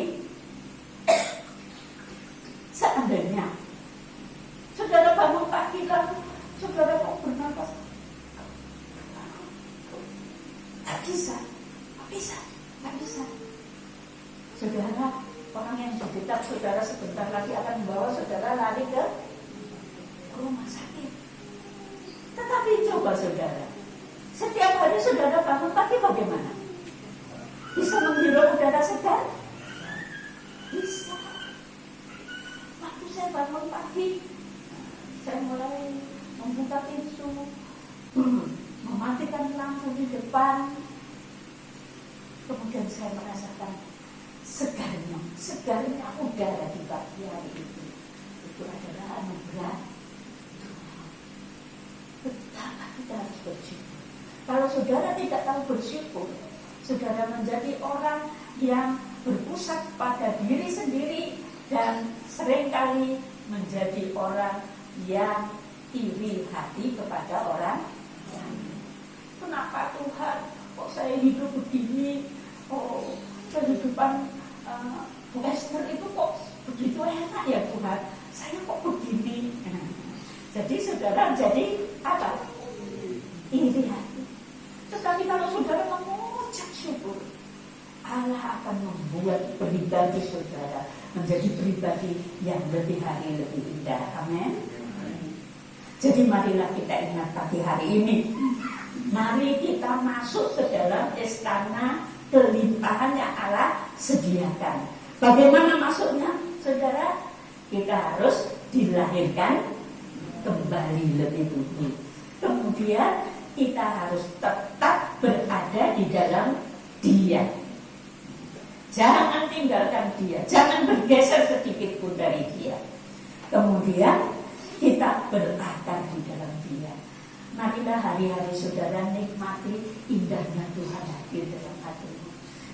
seandainya saudara bangun pagi lalu saudara mau bernapas, tak bisa. Saudara, orang yang didetak saudara sebentar lagi akan membawa saudara lari ke rumah sakit. Tetapi coba saudara, setiap hari saudara bangun pagi bagaimana? Bisa menghirup udara segar? Bisa. Waktu saya bangun pagi, saya mulai membuka pintu, mematikan lampu di depan. Kemudian saya merasakan segarnya udara di pagi hari itu. Itu adalah anugerah. Betapa kita harus bersyukur. Kalau saudara tidak tahu bersyukur, saudara menjadi orang yang berpusat pada diri sendiri dan seringkali menjadi orang yang iri hati kepada orang lain. Kenapa Tuhan? Kok saya hidup begini? Oh, kehidupan Bu Esther itu kok begitu enak ya Tuhan? Saya kok begini? Jadi saudara jadi apa? Iri hati. Tetapi kalau saudara mengucap syukur, Allah akan membuat pribadi saudara menjadi pribadi yang lebih hari lebih indah. Amin. Jadi marilah kita ingat pagi hari ini. Mari kita masuk ke dalam istana kelimpahan yang Allah sediakan. Bagaimana masuknya, saudara? Kita harus dilahirkan kembali lebih dulu. Kemudian kita harus tetap berada di dalam Dia. Jangan tinggalkan Dia, jangan bergeser sedikit pun dari Dia. Kemudian kita berakar di dalam Dia. Marilah hari-hari saudara nikmati indahnya Tuhan hadir dalam hatimu.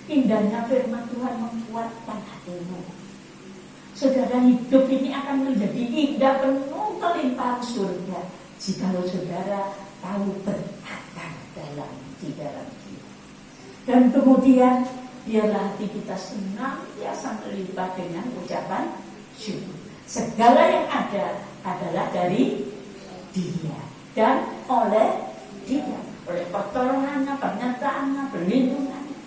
Indahnya firman Tuhan menguatkan hatimu. Saudara, hidup ini akan menjadi indah penuh kelimpahan surga jikalau saudara tahu berakar di dalam Dia. Dan kemudian biarlah hati kita senantiasa melimpah dengan ucapan syukur. Segala yang ada adalah dari Dia dan oleh Dia, oleh pertolongannya, penyertaannya, perlindungannya.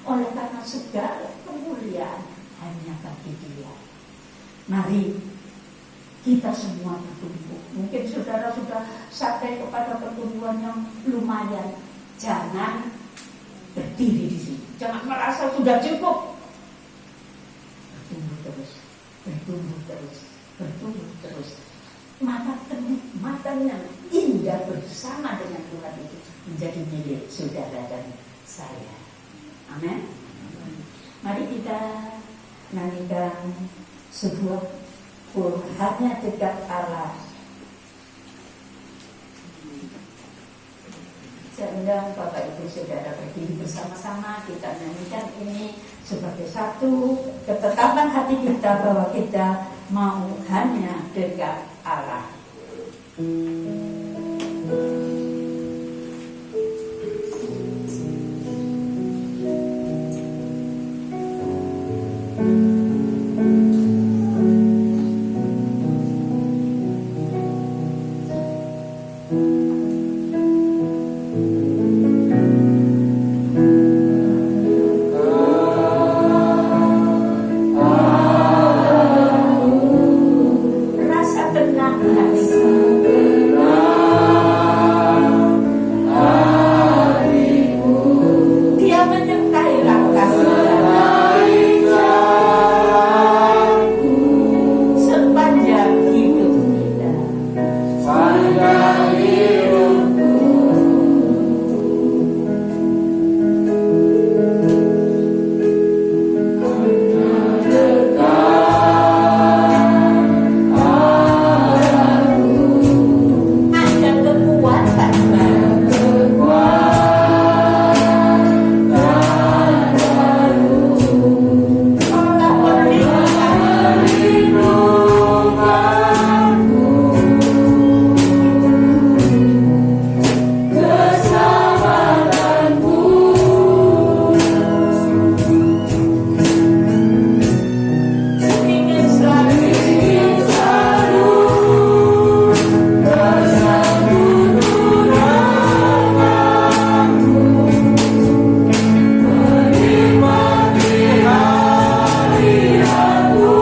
Oleh karena segala kemuliaan hanya bagi Dia. Mari kita semua bertumbuh. Mungkin saudara sudah sampai kepada pertumbuhan yang lumayan. Jangan berdiri di sini. Jangan merasa sudah cukup. Bertumbuh terus, bertumbuh terus, bertumbuh terus. Maka kenikmatan yang indah bersama dengan Tuhan itu menjadi milik saudara dan saya. Amin. Mari kita nyanyikan sebuah hanya dekat Allah. Saya undang Bapak Ibu Saudara berdiri bersama-sama, kita nyanyikan ini sebagai satu ketetapan hati kita bahwa kita mau hanya dekat Allah. Rasa tenang hatiku, Dia menyertai langkah jalanku sepanjang hidup kita. Ada kekuatan Allah perlindunganku, keselamatanku. Ingin selalu bersatu denganmu, menikmati hari-hariku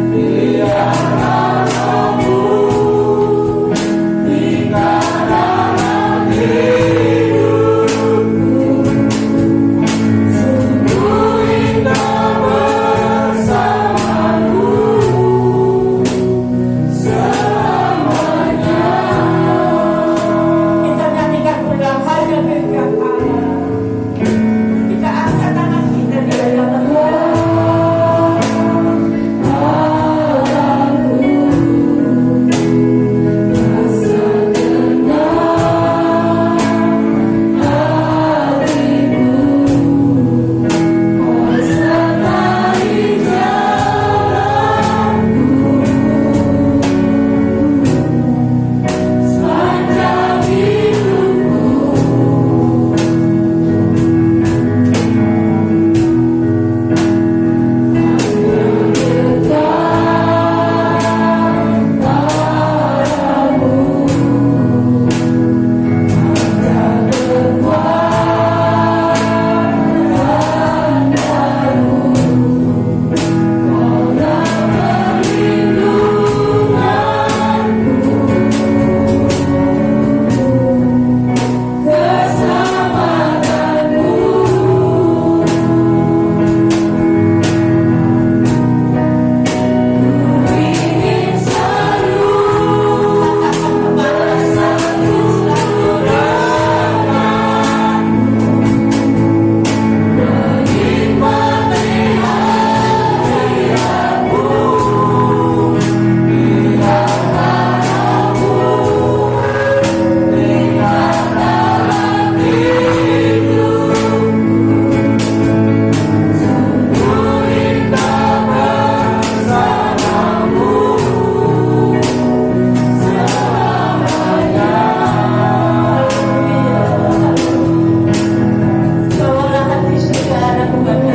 di hadapanmu, hingga dalam hidupku. Sungguh indah bersamamu selamanya. Kita nyanyikan ulang hanya dekat Allah. Kita angkat tangan kita di hadapan Allah. Rasa tenang hatiku, sertai jalanku sepanjang hidupku. Bawalah hati saudara kepada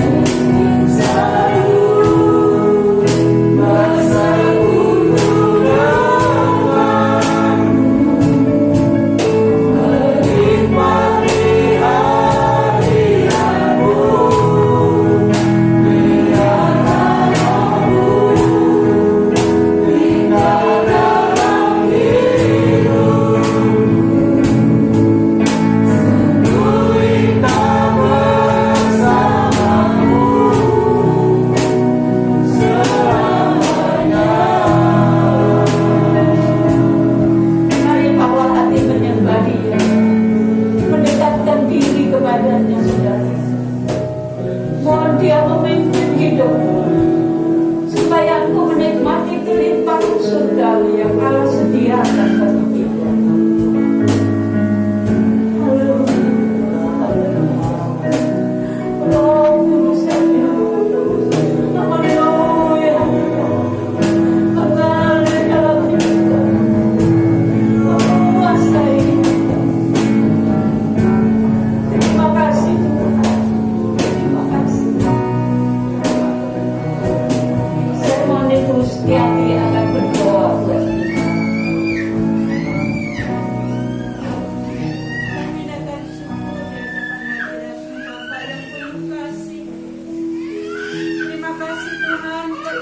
Mari bawa hati menyembah Dia, mendekatkan diri kepadanya, saudara. Mohon Dia memimpin hidupmu, supaya engkau menikmati kelimpahan surgawi yang Allah sediakan bagi kita.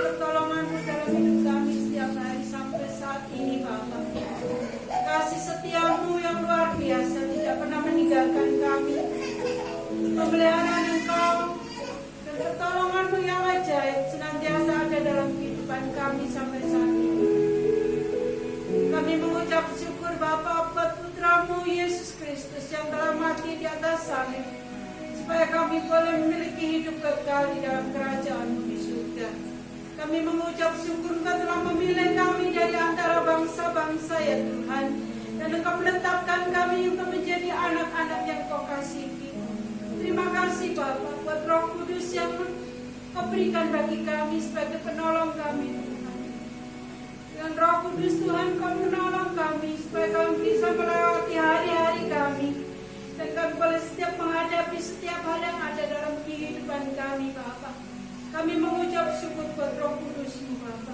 pertolongan-Mu dalam hidup kami setiap hari sampai saat ini Bapa. Kasih setia-Mu yang luar biasa tidak pernah meninggalkan kami. Pemeliharaan Engkau dan pertolongan-Mu yang ajaib senantiasa ada dalam kehidupan kami sampai saat ini. Kami mengucap syukur Bapa buat Putra-Mu Yesus Kristus yang telah mati di atas salib, supaya kami boleh memiliki hidup kekal di dalam kerajaan-Mu di surga. Kami mengucap syukur Engkau telah memilih kami dari antara bangsa-bangsa ya Tuhan, dan Engkau menetapkan kami untuk menjadi anak-anak yang Kau kasihi. Terima kasih Bapa buat Roh Kudus yang Kau berikan bagi kami sebagai penolong kami Tuhan. Dengan Roh Kudus Tuhan Kau menolong kami supaya kami bisa melewati hari-hari kami, dan kami boleh setiap menghadapi setiap hal yang ada dalam kehidupan kami Bapa. Kami mengucap syukur buat Roh Kudus-Mu Bapa.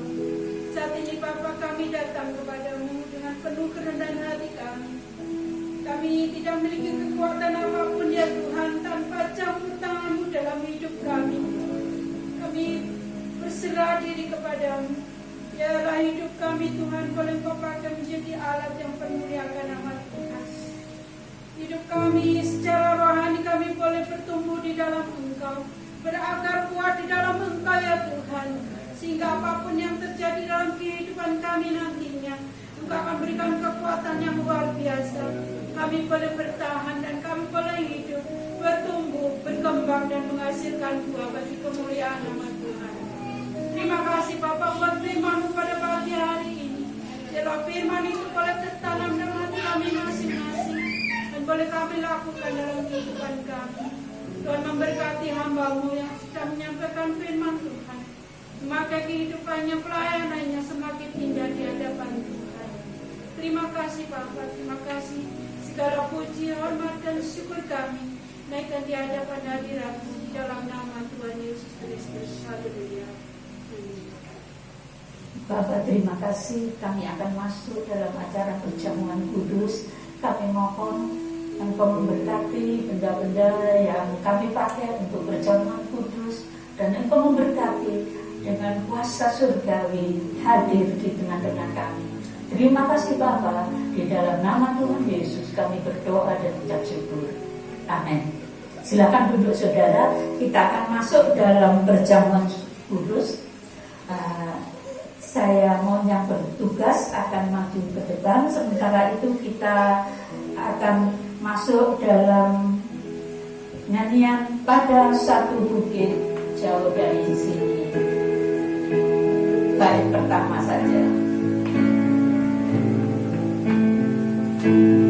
Saat ini Bapa kami datang kepadamu dengan penuh kerendahan hati kami. Kami tidak memiliki kekuatan apapun ya Tuhan tanpa campur tangan-Mu dalam hidup kami. Kami berserah diri kepadamu. Biarlah hidup kami Tuhan boleh Kau pakai menjadi alat yang memuliakan nama Tuhan. Hidup kami secara rohani kami boleh bertumbuh di dalam Engkau, berakar kuat di dalam Engkau ya Tuhan, sehingga apapun yang terjadi dalam kehidupan kami nantinya, Engkau akan berikan kekuatan yang luar biasa. Kami boleh bertahan dan kami boleh hidup, bertumbuh, berkembang dan menghasilkan buah bagi kemuliaan nama Tuhan. Terima kasih Bapa buat firman-Mu pada pagi hari ini. Biarlah firman itu boleh tertanam dalam hati kami masing-masing dan boleh kami lakukan dalam kehidupan kami. Tuhan memberkati hamba-Mu yang sudah menyampaikan firman Tuhan. Maka kehidupannya, pelayanannya semakin indah di hadapan Tuhan. Terima kasih Bapa, terima kasih. Segala puji, hormat dan syukur kami naikkan di hadapan hadirat-Mu di dalam nama Tuhan Yesus Kristus. Haleluya. Bapak terima kasih, kami akan masuk dalam acara perjamuan kudus. Kami mohon Engkau memberkati benda-benda yang kami pakai untuk perjamuan kudus, dan Engkau memberkati dengan kuasa surgawi hadir di tengah-tengah kami. Terima kasih Bapa, di dalam nama Tuhan Yesus kami berdoa dan ucap syukur. Amin. Silakan duduk saudara, kita akan masuk dalam perjamuan kudus. Saya mohon yang bertugas akan maju ke depan. Sementara itu kita akan masuk dalam nyanyian Pada Satu Bukit Jauh dari Sini. Bait pertama saja. Oh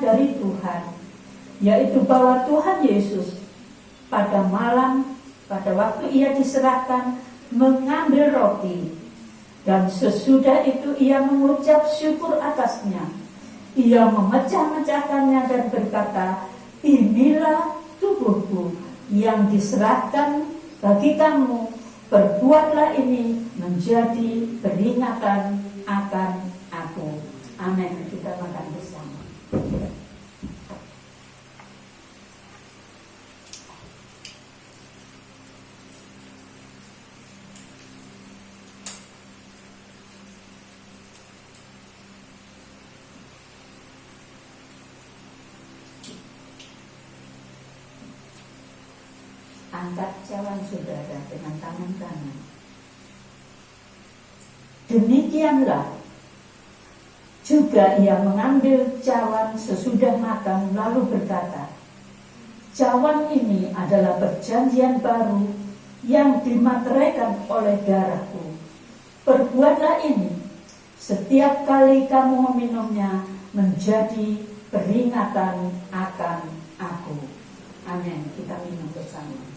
dari Tuhan, yaitu bahwa Tuhan Yesus pada malam, pada waktu ia diserahkan, mengambil roti, dan sesudah itu ia mengucap syukur atasnya. Ia memecah-mecahkannya dan berkata, inilah tubuhku yang diserahkan bagi kamu, perbuatlah ini menjadi peringatan akan aku. Amin. Kita makan bersama. Angkat cawan saudara dengan tangan kanan. Demikianlah juga ia mengambil cawan sesudah makan, lalu berkata, cawan ini adalah perjanjian baru yang dimateraikan oleh darahku. Perbuatlah ini setiap kali kamu meminumnya menjadi peringatan akan aku. Amin. Kita minum bersama.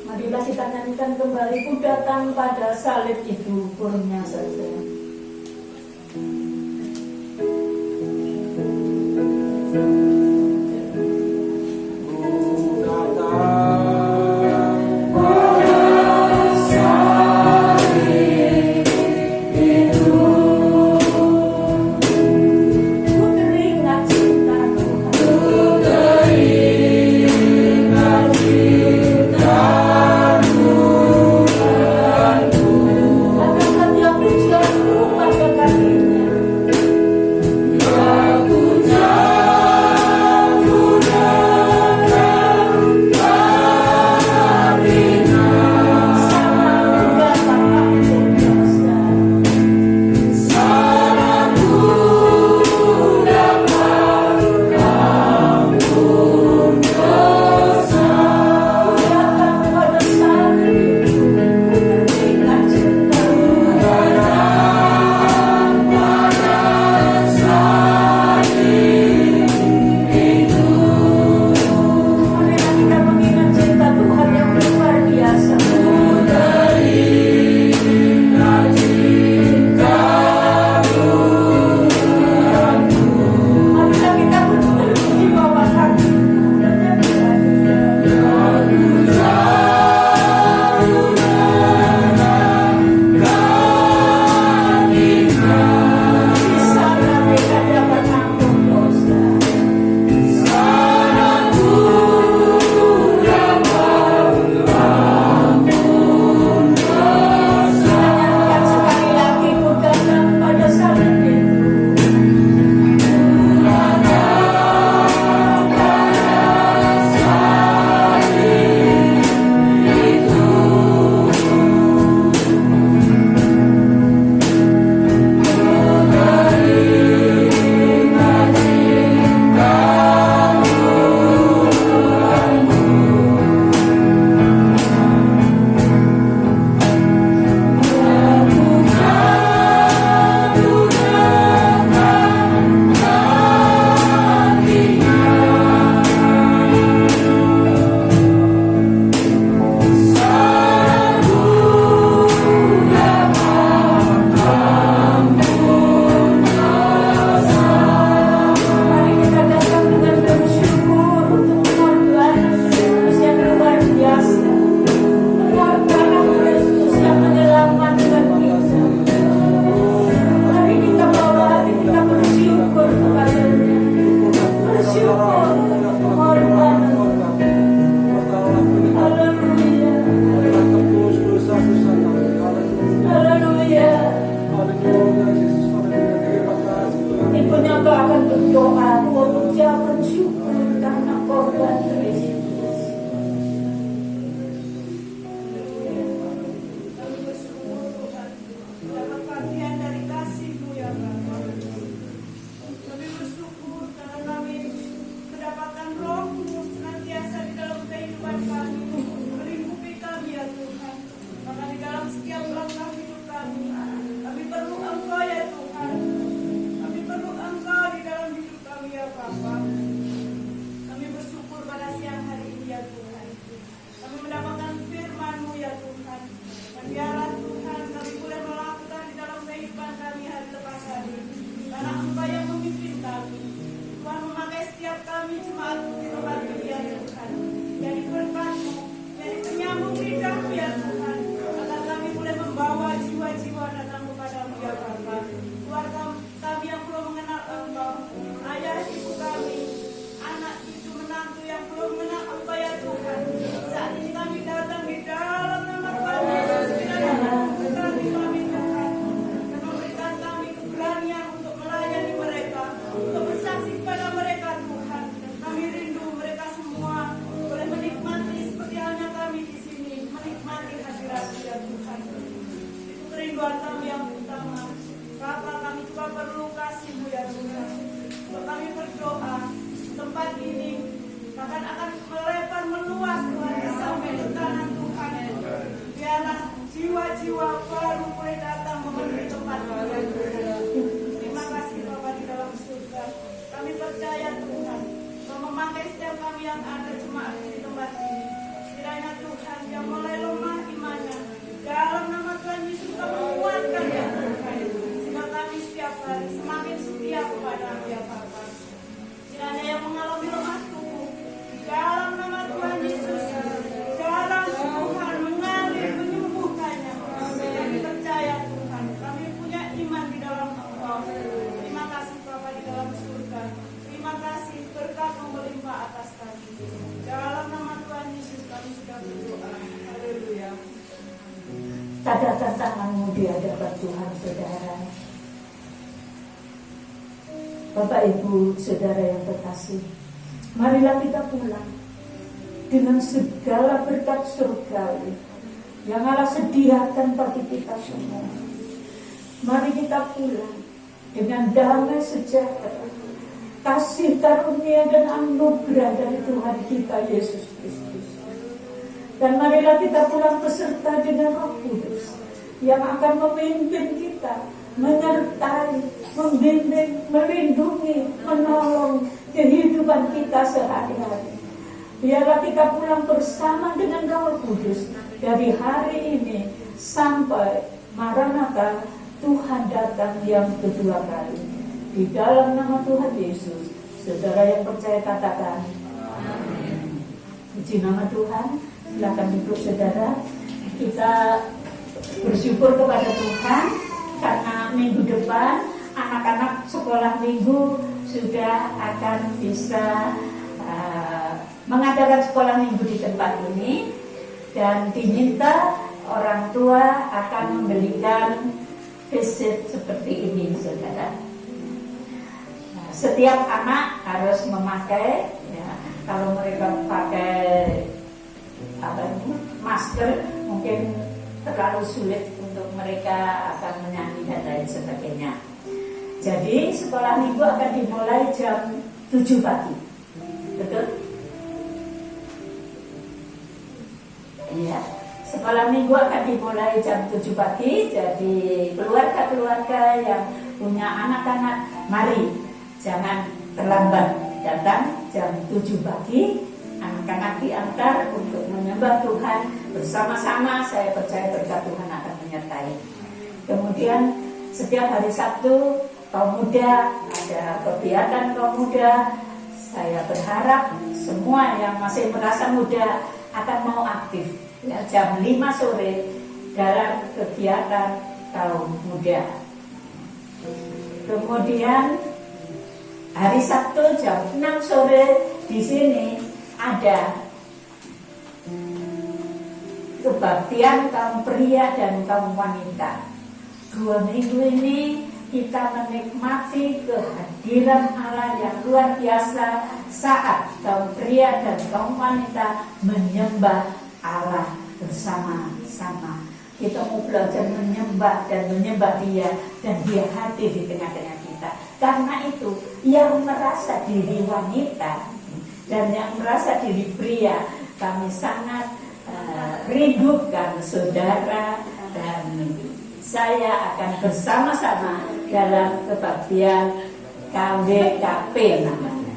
Marilah kita nyanyikan kembali, ku datang pada salib itu, kurungnya saja. Aku memberi tempat. Terima kasih Bapa di dalam surga. Kami percaya Tuhan, Kau memakai setiap kami yang ada jemaat di tempat ini. Kiranya Tuhan yang mulai lemah imannya, dalam nama Tuhan Yesus Kau menguatkan ya Tuhan. Sehingga kami setiap hari semakin setia kepada-Mu ya Bapa. Kiranya yang mengalami lemah tubuh, dalam nama Tuhan Yesus, dalam Tuhan mengalir menyembuhkannya. Kami percaya Tuhan, kami punya iman di dalam Engkau. Terima kasih Bapa di dalam surga. Terima kasih berkat melimpah atas kami. Dalam nama Tuhan Yesus kami sudah berdoa. Haleluya. Tadahkan tanganmu di hadapan Tuhan, saudara. Bapak Ibu, saudara yang terkasih, marilah kita pulang dengan segala berkat surgawi yang Allah sediakan bagi kita semua. Mari kita pulang dengan damai sejahtera, kasih karunia dan anugerah dari Tuhan kita Yesus Kristus. Dan marilah kita pulang beserta dengan Roh Kudus yang akan memimpin kita, menyertai, membimbing, melindungi, menolong kehidupan kita sehari-hari. Biarlah kita pulang bersama dengan Roh Kudus dari hari ini sampai Maranatha, Tuhan datang yang kedua kali. Di dalam nama Tuhan Yesus, saudara yang percaya katakan amin. Puji nama Tuhan. Silakan duduk saudara. Kita bersyukur kepada Tuhan karena minggu depan anak-anak sekolah minggu sudah akan bisa mengadakan sekolah minggu di tempat ini, dan diminta orang tua akan memberikan visit seperti ini saudara. Setiap anak harus memakai ya, kalau mereka pakai masker mungkin terlalu sulit untuk mereka akan menyanyi dan lain sebagainya. Jadi sekolah minggu akan dimulai jam 7 pagi. Betul? Iya. Sekolah minggu akan dimulai jam 7 pagi. Jadi keluarga-keluarga yang punya anak-anak, mari jangan terlambat datang jam 7 pagi. Anak-anak diantar untuk menyembah Tuhan bersama-sama. Saya percaya berkat Tuhan akan menyertai. Kemudian setiap hari Sabtu kaum muda ada kegiatan kaum muda. Saya berharap semua yang masih merasa muda akan mau aktif ya, jam 5 sore dalam kegiatan kaum muda. Kemudian hari Sabtu jam 6 sore di sini ada kebaktian kaum pria dan kaum wanita. 2 minggu ini kita menikmati kehadiran Allah yang luar biasa saat kaum pria dan kaum wanita menyembah Allah bersama-sama. Kita mau belajar menyembah dan menyembah Dia, dan Dia hadir di tengah-tengah kita. Karena itu yang merasa diri wanita dan yang merasa diri pria, kami sangat rindukan saudara, dan saya akan bersama-sama dalam kebaktian KWKP namanya.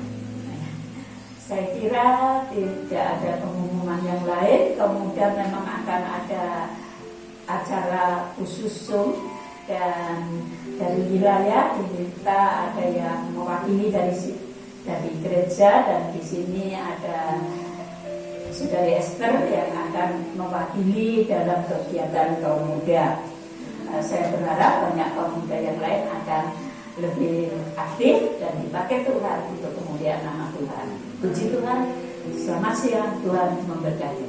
Saya kira tidak ada pengumuman yang lain. Kemudian memang akan ada acara khusus Zoom, dan dari wilayah diminta ada yang mewakili dari gereja, dan di sini ada Saudari Esther yang akan mewakili dalam kegiatan kaum muda. Saya berharap banyak kaum muda yang lain akan lebih aktif dan dipakai Tuhan untuk kemuliaan nama Tuhan. Puji Tuhan. Selamat siang, Tuhan memberkati.